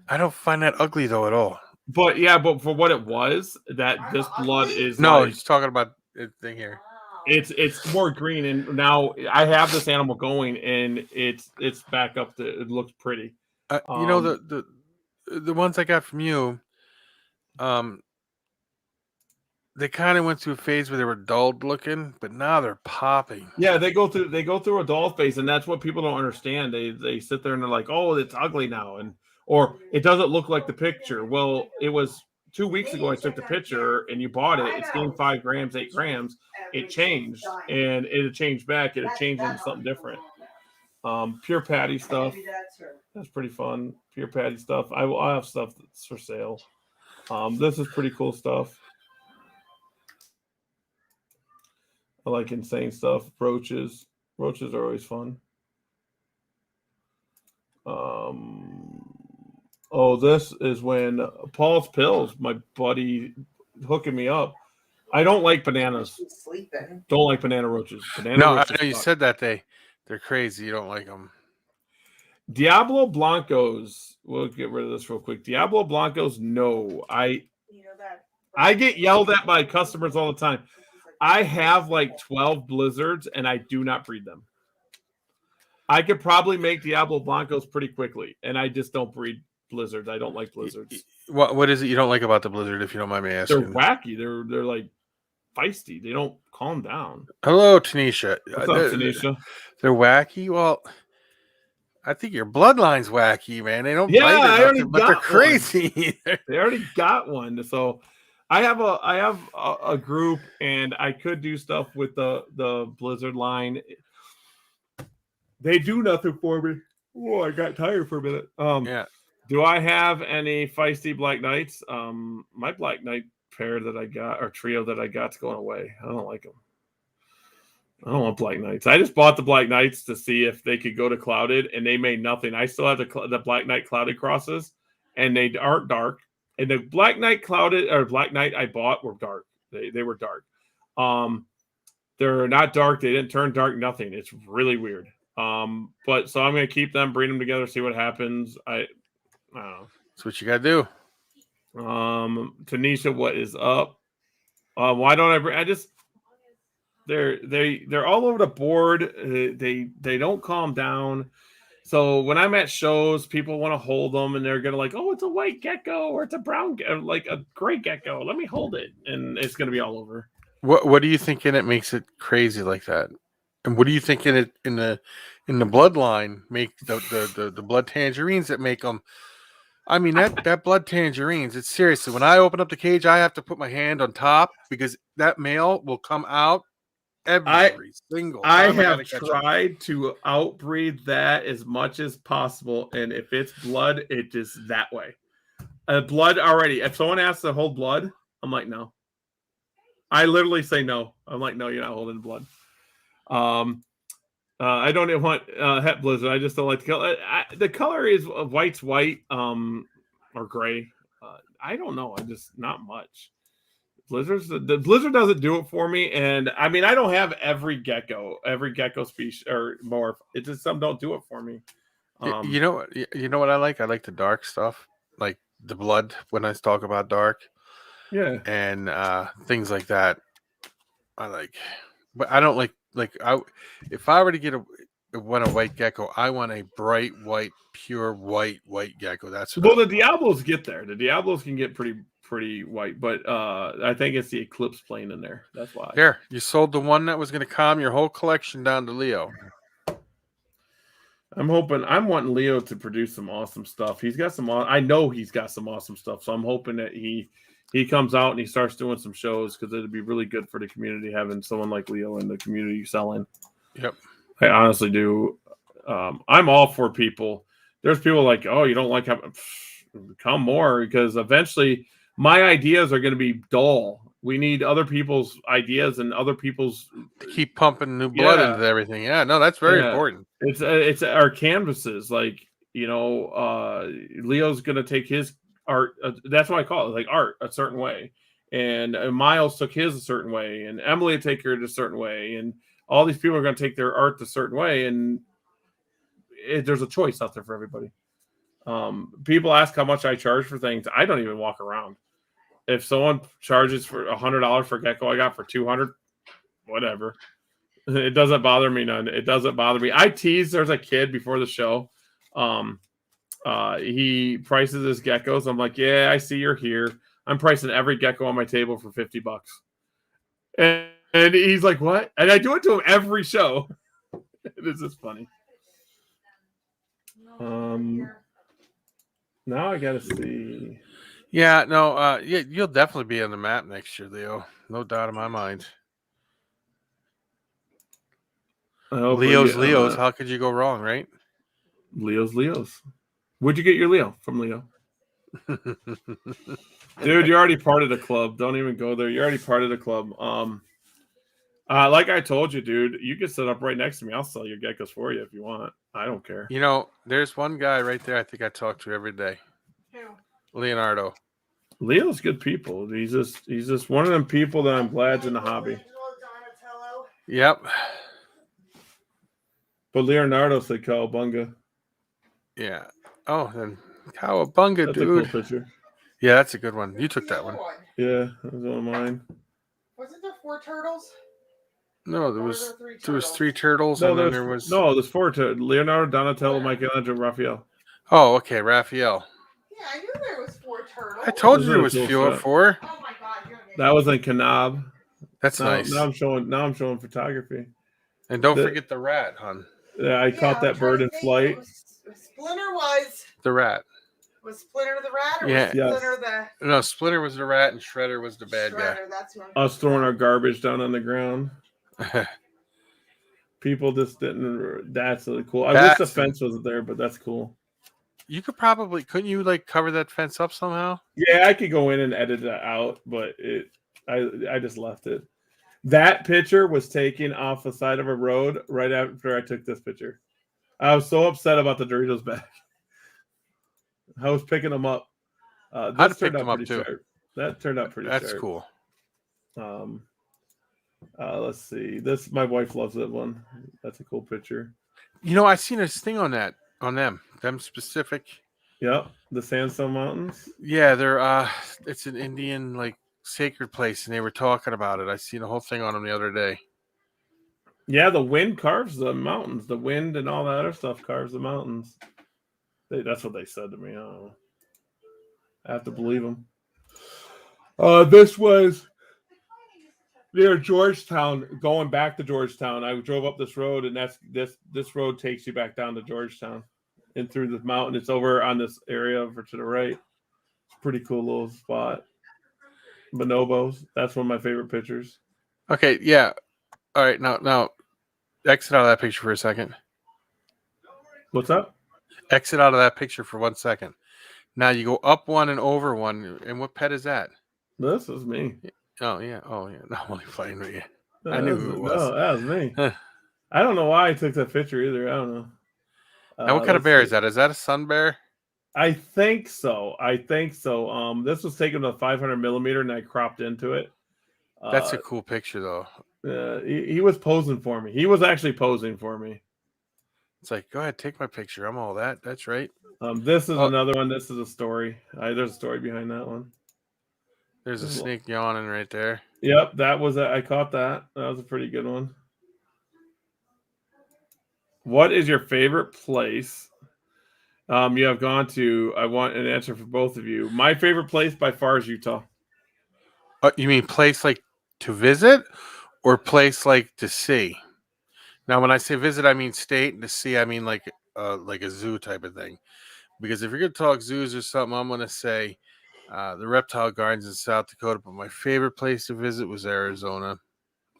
I don't find that ugly, though, at all. But for what it was, this blood is No, like, he's talking about the thing here. it's more green, and now I have this animal going, and it's back up to, it looks pretty. You know, the ones I got from you, they kind of went through a phase where they were dulled looking, but now they're popping. Yeah, they go through a dull phase, and that's what people don't understand. They sit there and they're like, oh, it's ugly now, or it doesn't look like the picture. Well, it was 2 weeks ago I took the picture and you bought it. It's gained 5 grams, 8 grams. It changed, and it changed back. It changed into something different. Pure patty stuff. That's pretty fun. Pure patty stuff. I have stuff that's for sale. This is pretty cool stuff. I like insane stuff. Roaches. Roaches are always fun. Oh, this is when Paul's Pills, my buddy, hooking me up. I don't like bananas. Sleeping. Don't like banana roaches. No, I know you said that they're crazy. You don't like them. Diablo Blancos. We'll get rid of this real quick. Diablo Blancos. No, I get yelled at by customers all the time. I have like 12 blizzards and I do not breed them. I could probably make Diablo Blancos pretty quickly, and I just don't breed blizzards. I don't like blizzards. What is it you don't like about the blizzard, if you don't mind me asking? They're wacky. They're like feisty. They don't calm down. Hello, Tanisha. What's up, Tanisha? They're wacky. Well, I think your bloodline's wacky, man. They don't bite or I already nothing, but they're crazy. They already got one. So I have a group, and I could do stuff with the Blizzard line. They do nothing for me. Oh, I got tired for a minute. Yeah. Do I have any feisty Black Knights? My Black Knight pair that I got, or trio that I got's going away. I don't like them. I don't want Black Knights. I just bought the Black Knights to see if they could go to Clouded, and they made nothing. I still have the Black Knight Clouded crosses, and they aren't dark. And the Black Knight Clouded or Black Knight I bought were dark. They were dark. They're not dark. They didn't turn dark. Nothing. It's really weird. But so I'm gonna keep them, breed them together, see what happens. I don't know. That's what you gotta do. Tanisha, what is up? Why don't I just they're all over the board. They don't calm down. So when I'm at shows, people want to hold them, and they're gonna like, oh, it's a white gecko or it's a brown, like a gray gecko. Let me hold it, and it's gonna be all over. What do you think in it makes it crazy like that? And what do you think in it in the bloodline make the blood tangerines that make them? I mean that blood tangerines. It's seriously, when I open up the cage, I have to put my hand on top because that male will come out every single time. I have tried to outbreed that as much as possible, and if it's blood, it is that way. Blood already. If someone asks to hold blood, I'm like, no. I literally say no. I'm like, no, you're not holding blood. I don't even want Het Blizzard. I just don't like the color. The color is white's white, or gray. I don't know. I just not much. The Blizzard doesn't do it for me, and I mean I don't have every gecko species or morph. It just some don't do it for me. You know what I like? I like the dark stuff, like the blood. When I talk about dark, yeah, and things like that, I like. But I don't like if I were to get a white gecko, I want a bright white, pure white gecko. That's the Diablos get there. The Diablos can get pretty pretty white, but I think it's the Eclipse plane in there. That's why. Here, you sold the one that was going to calm your whole collection down to Leo. I'm wanting Leo to produce some awesome stuff. He's got some. I know he's got some awesome stuff. So I'm hoping that he comes out and he starts doing some shows because it'd be really good for the community having someone like Leo in the community selling. Yep. I honestly do. I'm all for people. There's people like, oh, you don't like having come more because eventually my ideas are going to be dull. We need other people's ideas and other people's to keep pumping new blood into everything. Yeah, no, that's very important. It's our canvases. Like, Leo's going to take his art. That's what I call it, like art a certain way. And Miles took his a certain way, and Emily will take her a certain way. And all these people are going to take their art a certain way. And there's a choice out there for everybody. People ask how much I charge for things. I don't even walk around. If someone charges for $100 for gecko, I got for $200, whatever. It doesn't bother me none. It doesn't bother me. I teased. There's a kid before the show. He prices his geckos. I'm like, yeah, I see you're here. I'm pricing every gecko on my table for $50. And he's like, what? And I do it to him every show. It's just funny. Now I gotta see. Yeah, no, yeah, you'll definitely be on the map next year, Leo. No doubt in my mind. Leo's. How could you go wrong, right? Leo's. Where'd you get your Leo from, Leo? Dude, you're already part of the club. Don't even go there. You're already part of the club. Like I told you, dude, you can sit up right next to me. I'll sell your geckos for you if you want. I don't care. There's one guy right there I think I talk to every day. Who? Leonardo. Leo's good people. He's just one of them people that I'm glad's in the hobby. Yep. But Leonardo said Cowabunga. Yeah. Oh, then Cowabunga, That's dude. a cool picture. Yeah, that's a good one. You took that one. Yeah, that was one of mine. Wasn't there 4 turtles? No, there was 3 turtles, and then there was there's 4 Leonardo, Donatello, Michelangelo, Raphael. Oh, okay, Raphael. Yeah, I knew there was 4 turtles. I told you there was 4. Oh my god, that was in Kanab. That's nice. Now I'm showing photography. And don't forget the rat, hon. Yeah, I caught that bird in flight. Splinter was the rat. Was Splinter the rat, or was Splinter the? No, Splinter was the rat, and Shredder was the bad guy. That's who Us throwing our garbage down on the ground. People just didn't. That's really cool. I wish the fence wasn't there, but that's cool. You couldn't you like cover that fence up somehow? Yeah, I could go in and edit it out, but I just left it. That picture was taken off the side of a road right after I took this picture. I was so upset about the Doritos bag. I was picking them up. This turned out pretty sharp. That turned out pretty sharp. That's cool. Let's see. My wife loves that one. That's a cool picture. I seen a thing on them specific. Yep, the Sandstone Mountains. Yeah, they're it's an Indian like sacred place, and they were talking about it. I seen a whole thing on them the other day. Yeah, the wind carves the mountains. The wind and all that other stuff carves the mountains. That's what they said to me. I don't know. I have to believe them. This was near Georgetown. Going back to Georgetown, I drove up this road, and this road takes you back down to Georgetown and through the mountain. It's over on this area over to the right. It's a pretty cool little spot. Bonobos. That's one of my favorite pictures. Okay, yeah. All right, now exit out of that picture for a second. What's up? Exit out of that picture for 1 second. Now you go up one and over one. And what pet is that? This is me. Oh, yeah. No, I'm only playing with you. I knew who it was. No, that was me. I don't know why I took that picture either. I don't know. Now, what kind of bear is that? Is that a sun bear? I think so. This was taken with a 500 millimeter, and I cropped into it. That's a cool picture, though. He was posing for me. He was actually posing for me. It's like, go ahead, take my picture. I'm all that. That's right. This is another one. This is a story. There's a story behind that one. There's a snake yawning right there. Yep, that was I caught that. That was a pretty good one. What is your favorite place You have gone to. I want an answer for both of you. My favorite place by far is Utah. You mean place like to visit, or place like to see? Now, when I say visit, I mean state, and to see, I mean like a zoo type of thing. Because if you're gonna talk zoos or something, I'm gonna say the reptile gardens in South Dakota. But my favorite place to visit was Arizona.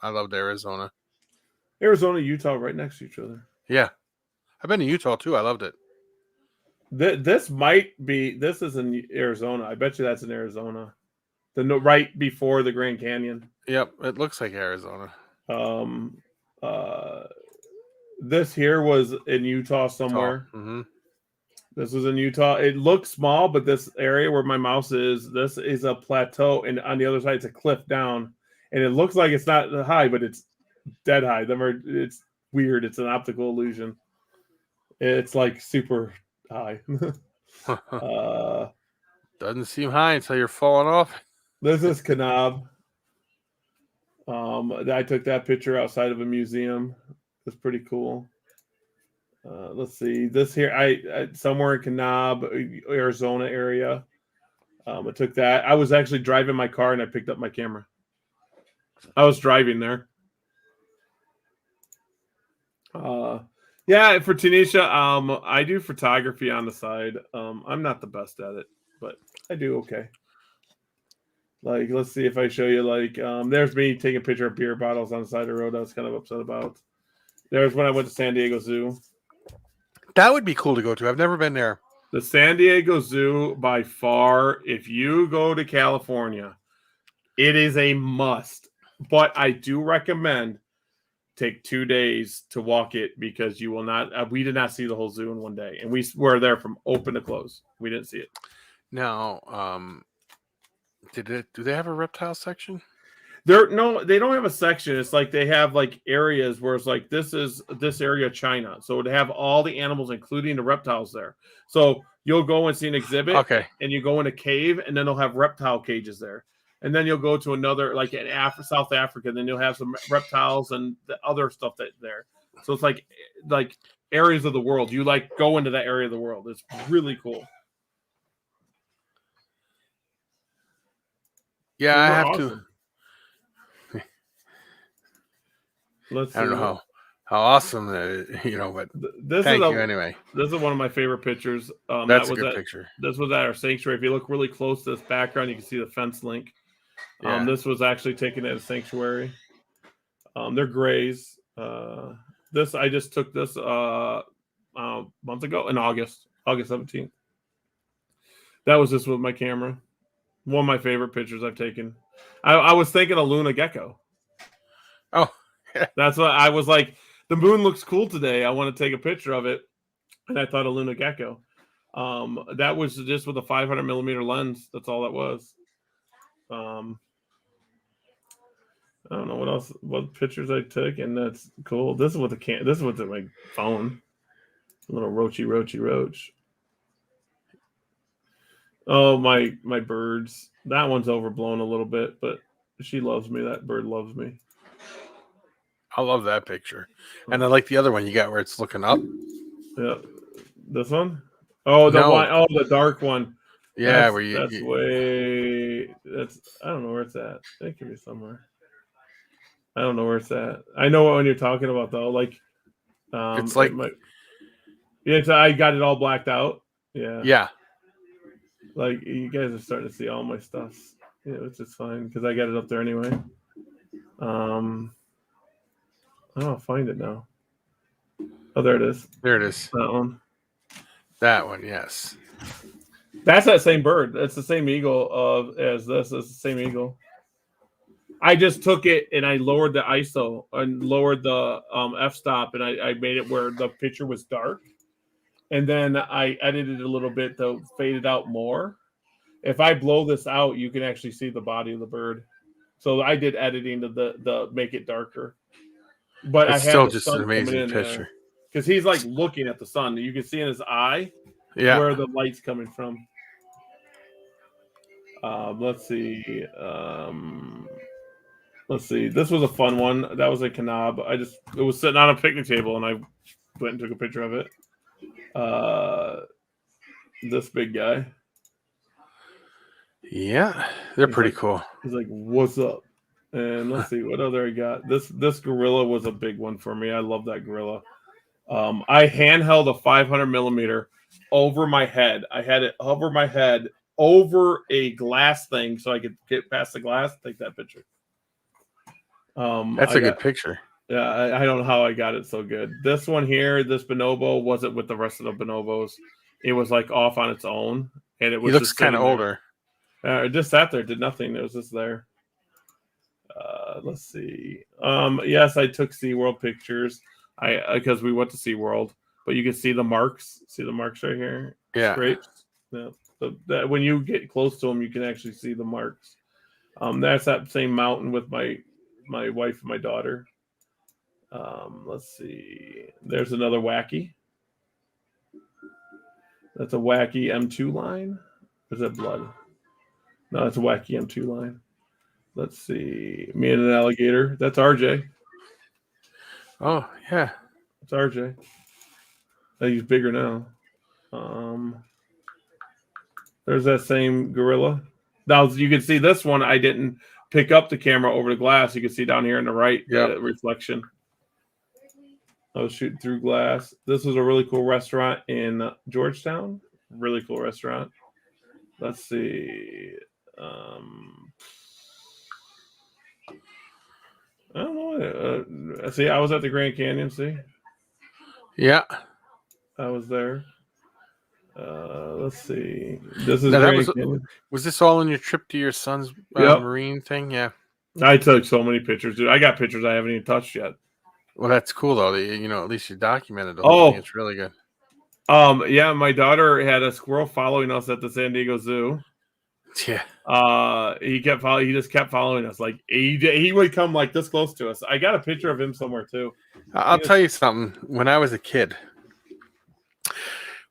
I loved Arizona. Arizona, Utah, right next to each other. Yeah, I've been to Utah too. I loved it. This might be. This is in Arizona. I bet you that's in Arizona. Right before the Grand Canyon. Yep, it looks like Arizona. This here was in Utah somewhere. Mm-hmm. This was in Utah. It looks small, but this area where my mouse is, this is a plateau, and on the other side, it's a cliff down, and it looks like it's not high, but it's dead high. It's weird. It's an optical illusion. It's like super high. Doesn't seem high until you're falling off. This is Kanab. I took that picture outside of a museum. It's pretty cool. Let's see. This here, I somewhere in Kanab, Arizona area. I took that. I was actually driving my car and I picked up my camera. I was driving there. Yeah, for Tanisha, I do photography on the side. I'm not the best at it, but I do okay. Like, let's see if I show you. Like, there's me taking a picture of beer bottles on the side of the road. I was kind of upset about. There's when I went to San Diego Zoo. That would be cool to go to. I've never been there. The San Diego Zoo, by far, if you go to California, it is a must. But I do recommend take 2 days to walk it because you will not. We did not see the whole zoo in one day, and we were there from open to close. We didn't see it. Now, do they have a reptile section? No, they don't have a section. It's like they have like areas where it's like this is this area China. So to have all the animals, including the reptiles there. So you'll go and see an exhibit, Okay, and you go in a cave, and then they'll have reptile cages there. And then you'll go to another, like in South Africa, and then you'll have some reptiles and the other stuff that there. So it's like areas of the world. You like go into that area of the world. It's really cool. yeah, I have Awesome. to. Let's see. I don't know how awesome that is, but thank you anyway. This is one of my favorite pictures. That's a good picture. This was at our sanctuary. If you look really close to this background, you can see the fence link. Yeah. This was actually taken at a sanctuary. They're grays. This I just took this months ago in August 17th. That was just with my camera. One of my favorite pictures I've taken. I was thinking of Luna Gecko. Oh, that's what I was like. The moon looks cool today. I want to take a picture of it, and I thought of Luna Gecko. That was just with a 500 millimeter lens. That's all that was. I don't know what pictures I took, and that's cool. This is what this is with my phone. A little roach. Oh, my birds. That one's overblown a little bit, but she loves me. That bird loves me. I love that picture. And I like the other one you got where it's looking up. Yeah. This one? Oh, the dark one. Yeah, that's I don't know where it's at. It could be somewhere. I don't know where it's at. I know what one you're talking about though. Like it's like I got it all blacked out. Yeah. Yeah. Like you guys are starting to see all my stuff. Yeah, which is fine because I got it up there anyway. I'll find it now. Oh, there it is. There it is. That one. That one, yes. That's that same bird. That's the same eagle as this. It's the same eagle. I just took it and I lowered the ISO and lowered the f-stop, and I made it where the picture was dark. And then I edited it a little bit to fade it out more. If I blow this out, you can actually see the body of the bird. So I did editing to the make it darker. But it's still just an amazing picture. Because he's like looking at the sun. You can see in his eye where the light's coming from. Let's see. This was a fun one. That was a Kanab. It was sitting on a picnic table, and I went and took a picture of it. this big guy. Yeah, they're He's pretty like- cool. He's like, "What's up?" And let's see what other I got. This gorilla was a big one for me. I love that gorilla. I handheld a 500 millimeter over my head. I had it over my head over a glass thing so I could get past the glass. Take that picture. That's I a good got- picture. Yeah, I don't know how I got it so good. This one here, this bonobo wasn't with the rest of the bonobos. It was like off on its own, and it was. He looks just kind of sitting there. older. It just sat there, did nothing. It was just there. Let's see. Yes, I took SeaWorld pictures. Because we went to SeaWorld, but you can see the marks. See the marks right here? Yeah. Scrapes. Yeah. When you get close to them, you can actually see the marks. That's that same mountain with my wife and my daughter. Let's see. There's another wacky. That's a wacky M2 line. Or is that blood? No, it's a wacky M2 line. Let's see. Me and an alligator. That's RJ. Oh yeah. It's RJ. He's bigger now. There's that same gorilla. Now you can see this one. I didn't pick up the camera over the glass. You can see down here on the right reflection. I was shooting through glass. This was a really cool restaurant in Georgetown. Really cool restaurant. Let's see. I don't know. See, I was at the Grand Canyon. See, Yeah. I was there. Let's see. This is Now, that Grand was- Canyon. Was this all on your trip to your son's Yep. marine thing? Yeah. I took so many pictures, dude. I got pictures I haven't even touched yet. Well, that's cool though. That at least you documented the Oh. whole thing. It's really good. Yeah, my daughter had a squirrel following us at the San Diego Zoo. Yeah. He just kept following us. Like he would come like this close to us. I got a picture of him somewhere too. I'll Yes. tell you something. When I was a kid,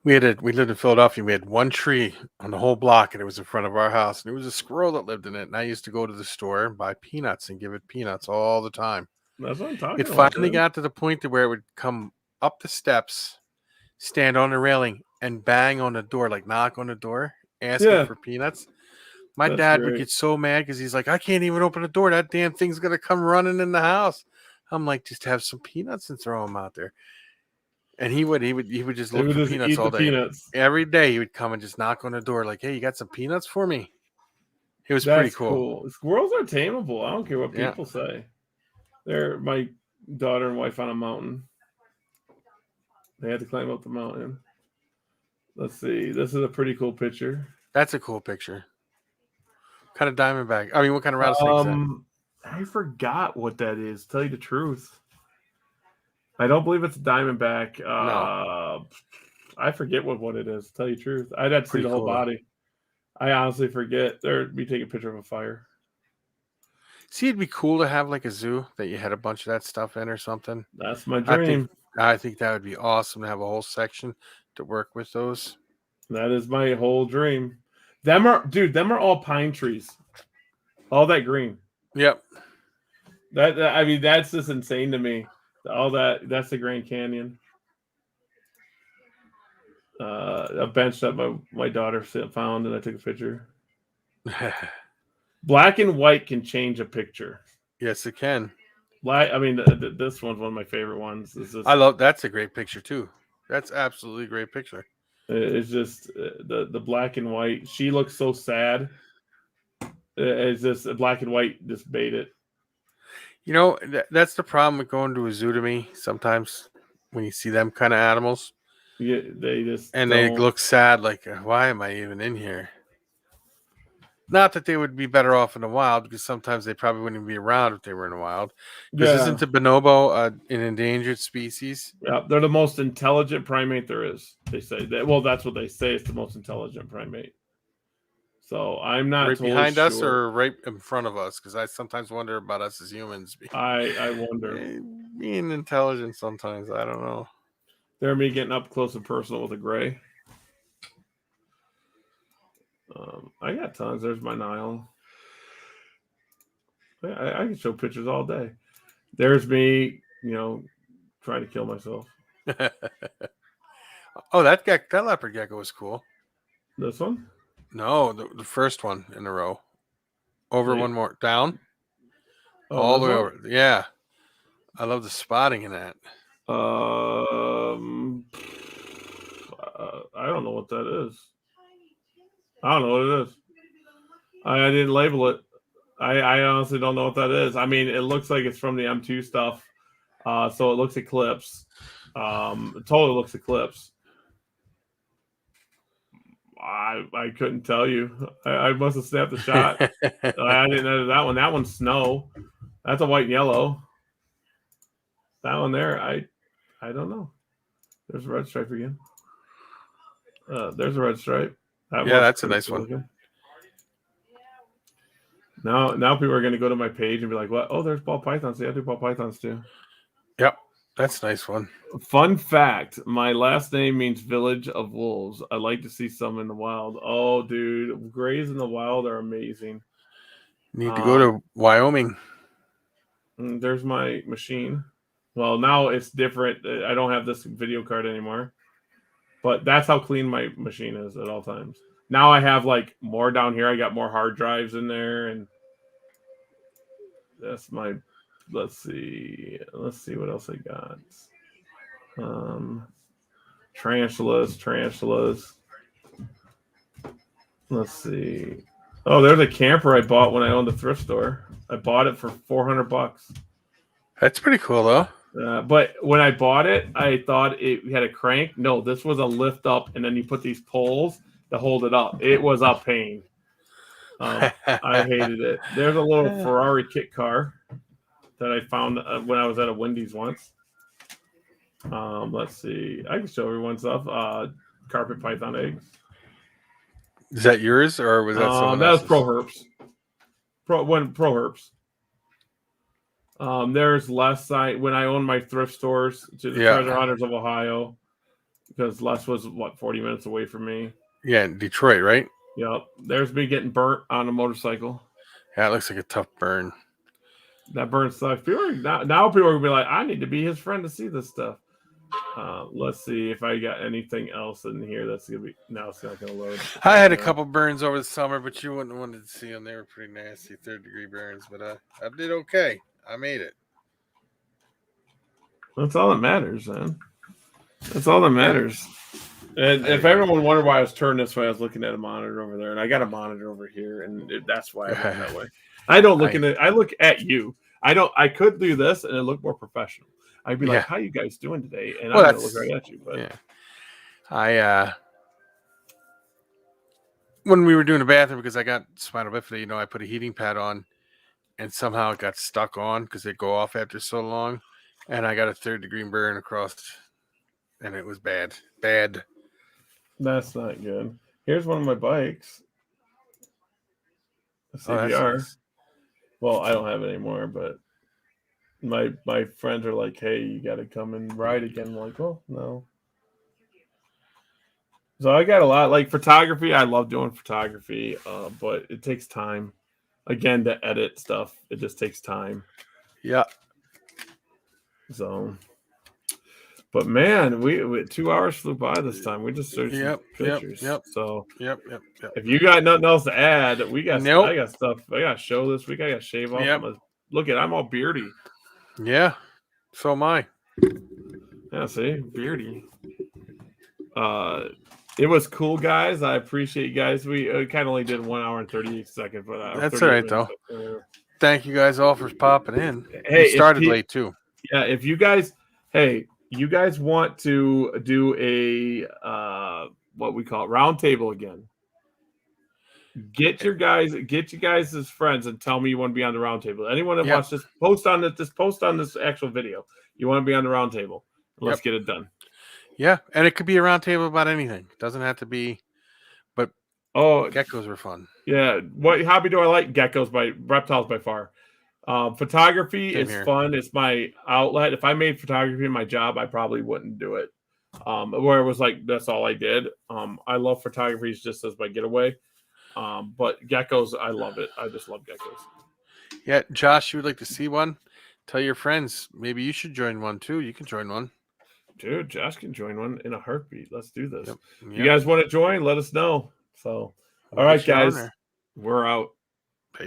we lived in Philadelphia. We had one tree on the whole block, and it was in front of our house. And it was a squirrel that lived in it. And I used to go to the store and buy peanuts and give it peanuts all the time. That's what I'm talking It about. finally dude. got to the point to where it would come up the steps, stand on the railing, and bang on the door, like knock on the door, asking Yeah. for peanuts. My That's dad would great. get so mad because he's like, I can't even open the door. That damn thing's gonna come running in the house. I'm like, just have some peanuts and throw them out there. And he would just They look would for just peanuts eat all the day. peanuts. Every day he would come and just knock on the door, like, hey, you got some peanuts for me? It was pretty That's cool. Squirrels are tameable. I don't care what Yeah. people say. They're my daughter and wife on a mountain. They had to climb up the mountain. Let's see. This is a pretty cool picture. That's a cool picture. What kind of diamondback? I mean, what kind of rattlesnake is that? I forgot what that is. Tell you the truth, I don't believe it's a diamondback. I forget what it is. Tell you the truth, I'd have to see Pretty the whole cool. body. I honestly forget. We take a picture of a fire. See, it'd be cool to have like a zoo that you had a bunch of that stuff in or something. That's my I dream. think that would be awesome to have a whole section to work with those. That is my whole dream. Them are all pine trees. All that green. Yep. I mean, that's just insane to me. All that's the Grand Canyon. A bench that my daughter found, and I took a picture. Black and white can change a picture. Yes, it can. This one's one of my favorite ones. That's a great picture too. That's absolutely a great picture. It's just the black and white. She looks so sad. It's just black and white. Just bait it. That's the problem with going to a zoo to me. Sometimes when you see them kind of animals, Yeah, they just and don't. they look sad, like, why am I even in here? Not that they would be better off in the wild, because sometimes they probably wouldn't even be around if they were in the wild. Because Yeah. isn't the bonobo an endangered species? Yeah, they're the most intelligent primate there is. They say that. Well, that's what they say. It's the most intelligent primate. So I'm not Right totally behind us sure. or right in front of us? Because I sometimes wonder about us as humans I wonder. being intelligent sometimes. I don't know. They're me getting up close and personal with a gray. I got tons. There's my Nile. I can show pictures all day. There's me, trying to kill myself. Oh, that leopard gecko was cool. This one? No, the first one in a row. Over Yeah. one more. Down. Oh, All this the way one? over. Yeah. I love the spotting in that. I don't know what that is. I don't know what it is. I didn't label it. I honestly don't know what that is. I mean, it looks like it's from the M2 stuff. So it looks Eclipse. It totally looks Eclipse. I couldn't tell you. I must have snapped the shot. I didn't know that one. That one's snow. That's a white and yellow. That one there, I don't know. There's a red stripe again. There's a red stripe. Yeah, that's a nice one. Looking. Now people are going to go to my page and be like, "What? Oh, there's ball pythons. Yeah, I do ball pythons too." Yep, that's a nice one. Fun fact: my last name means village of wolves. I like to see some in the wild. Oh, dude, grays in the wild are amazing. Need to go to Wyoming. There's my machine. Well, now it's different. I don't have this video card anymore, but that's how clean my machine is at all times. Now I have like more down here. I got more hard drives in there, and that's my. Let's see what else I got. Tarantulas. Let's see. Oh, there's a camper I bought when I owned a thrift store. I bought it for $400. That's pretty cool, though. But when I bought it, I thought it had a crank. No, this was a lift up, and then you put these poles to hold it up. It was a pain. I hated it. There's a little Ferrari kit car that I found when I was at a Wendy's once. Let's see. I can show everyone stuff. Carpet python eggs. Is that yours, or was that someone that was else's? Pro Herps. Pro Herps. There's Les. When I owned my thrift stores to the Treasure Hunters of Ohio, because Les was 40 minutes away from me. Yeah, in Detroit, right? Yep. There's me getting burnt on a motorcycle. Yeah, it looks like a tough burn. That burn sucks. Now people are gonna be like, I need to be his friend to see this stuff. Let's see if I got anything else in here that's gonna be. Now it's not gonna load. I had a couple burns over the summer, but you wouldn't have wanted to see them. They were pretty nasty, 3rd-degree burns. But I did okay. I made it. That's all that matters, man. That's all that matters. And if everyone wondered why I was turned this way, I was looking at a monitor over there, and I got a monitor over here, and that's why I went that way. I don't look I look at you. I could do this, and it looked more professional. I'd be like, "How you guys doing today?" And I'm gonna look right at you. But I when we were doing the bathroom, because I got spinal bifida, I put a heating pad on, and somehow it got stuck on because they go off after so long, and I got a 3rd-degree burn across, and it was bad. That's not good. Here's one of my bikes. A CBR. Nice. Well, I don't have it anymore, but my friends are like, "Hey, you got to come and ride again." I'm like, "Oh, no." So I got a lot like photography. I love doing photography, but it takes time. Again, to edit stuff, it just takes time. Yeah. So, but man, we 2 hours flew by this time. We just searched pictures. Yep. So, yep. If you got nothing else to add, I got stuff. I got to show this week. I got to shave off. Look I'm all beardy. Yeah. So am I. Yeah. See, beardy. It was cool, guys. I appreciate you guys. We kind of only did 1 hour and 38 seconds, but that's all right, though. Thank you guys all for popping in. Hey, we started late too. Yeah, if you guys, you guys want to do a what we call it, round table again, get you guys as friends and tell me you want to be on the round table. Anyone that wants to post on this actual video. You want to be on the round table. Let's get it done. Yeah, and it could be a round table about anything. It doesn't have to be, but geckos were fun. Yeah. What hobby do I like? Reptiles by far. Photography is fun. It's my outlet. If I made photography my job, I probably wouldn't do it. Where it was like, that's all I did. I love photography just as my getaway. But geckos, I love it. I just love geckos. Yeah. Josh, you would like to see one? Tell your friends. Maybe you should join one too. You can join one. Dude, Josh can join one in a heartbeat. Let's do this. Yep. You guys want to join? Let us know. So, We'll all right, get you on guys, there. we're out.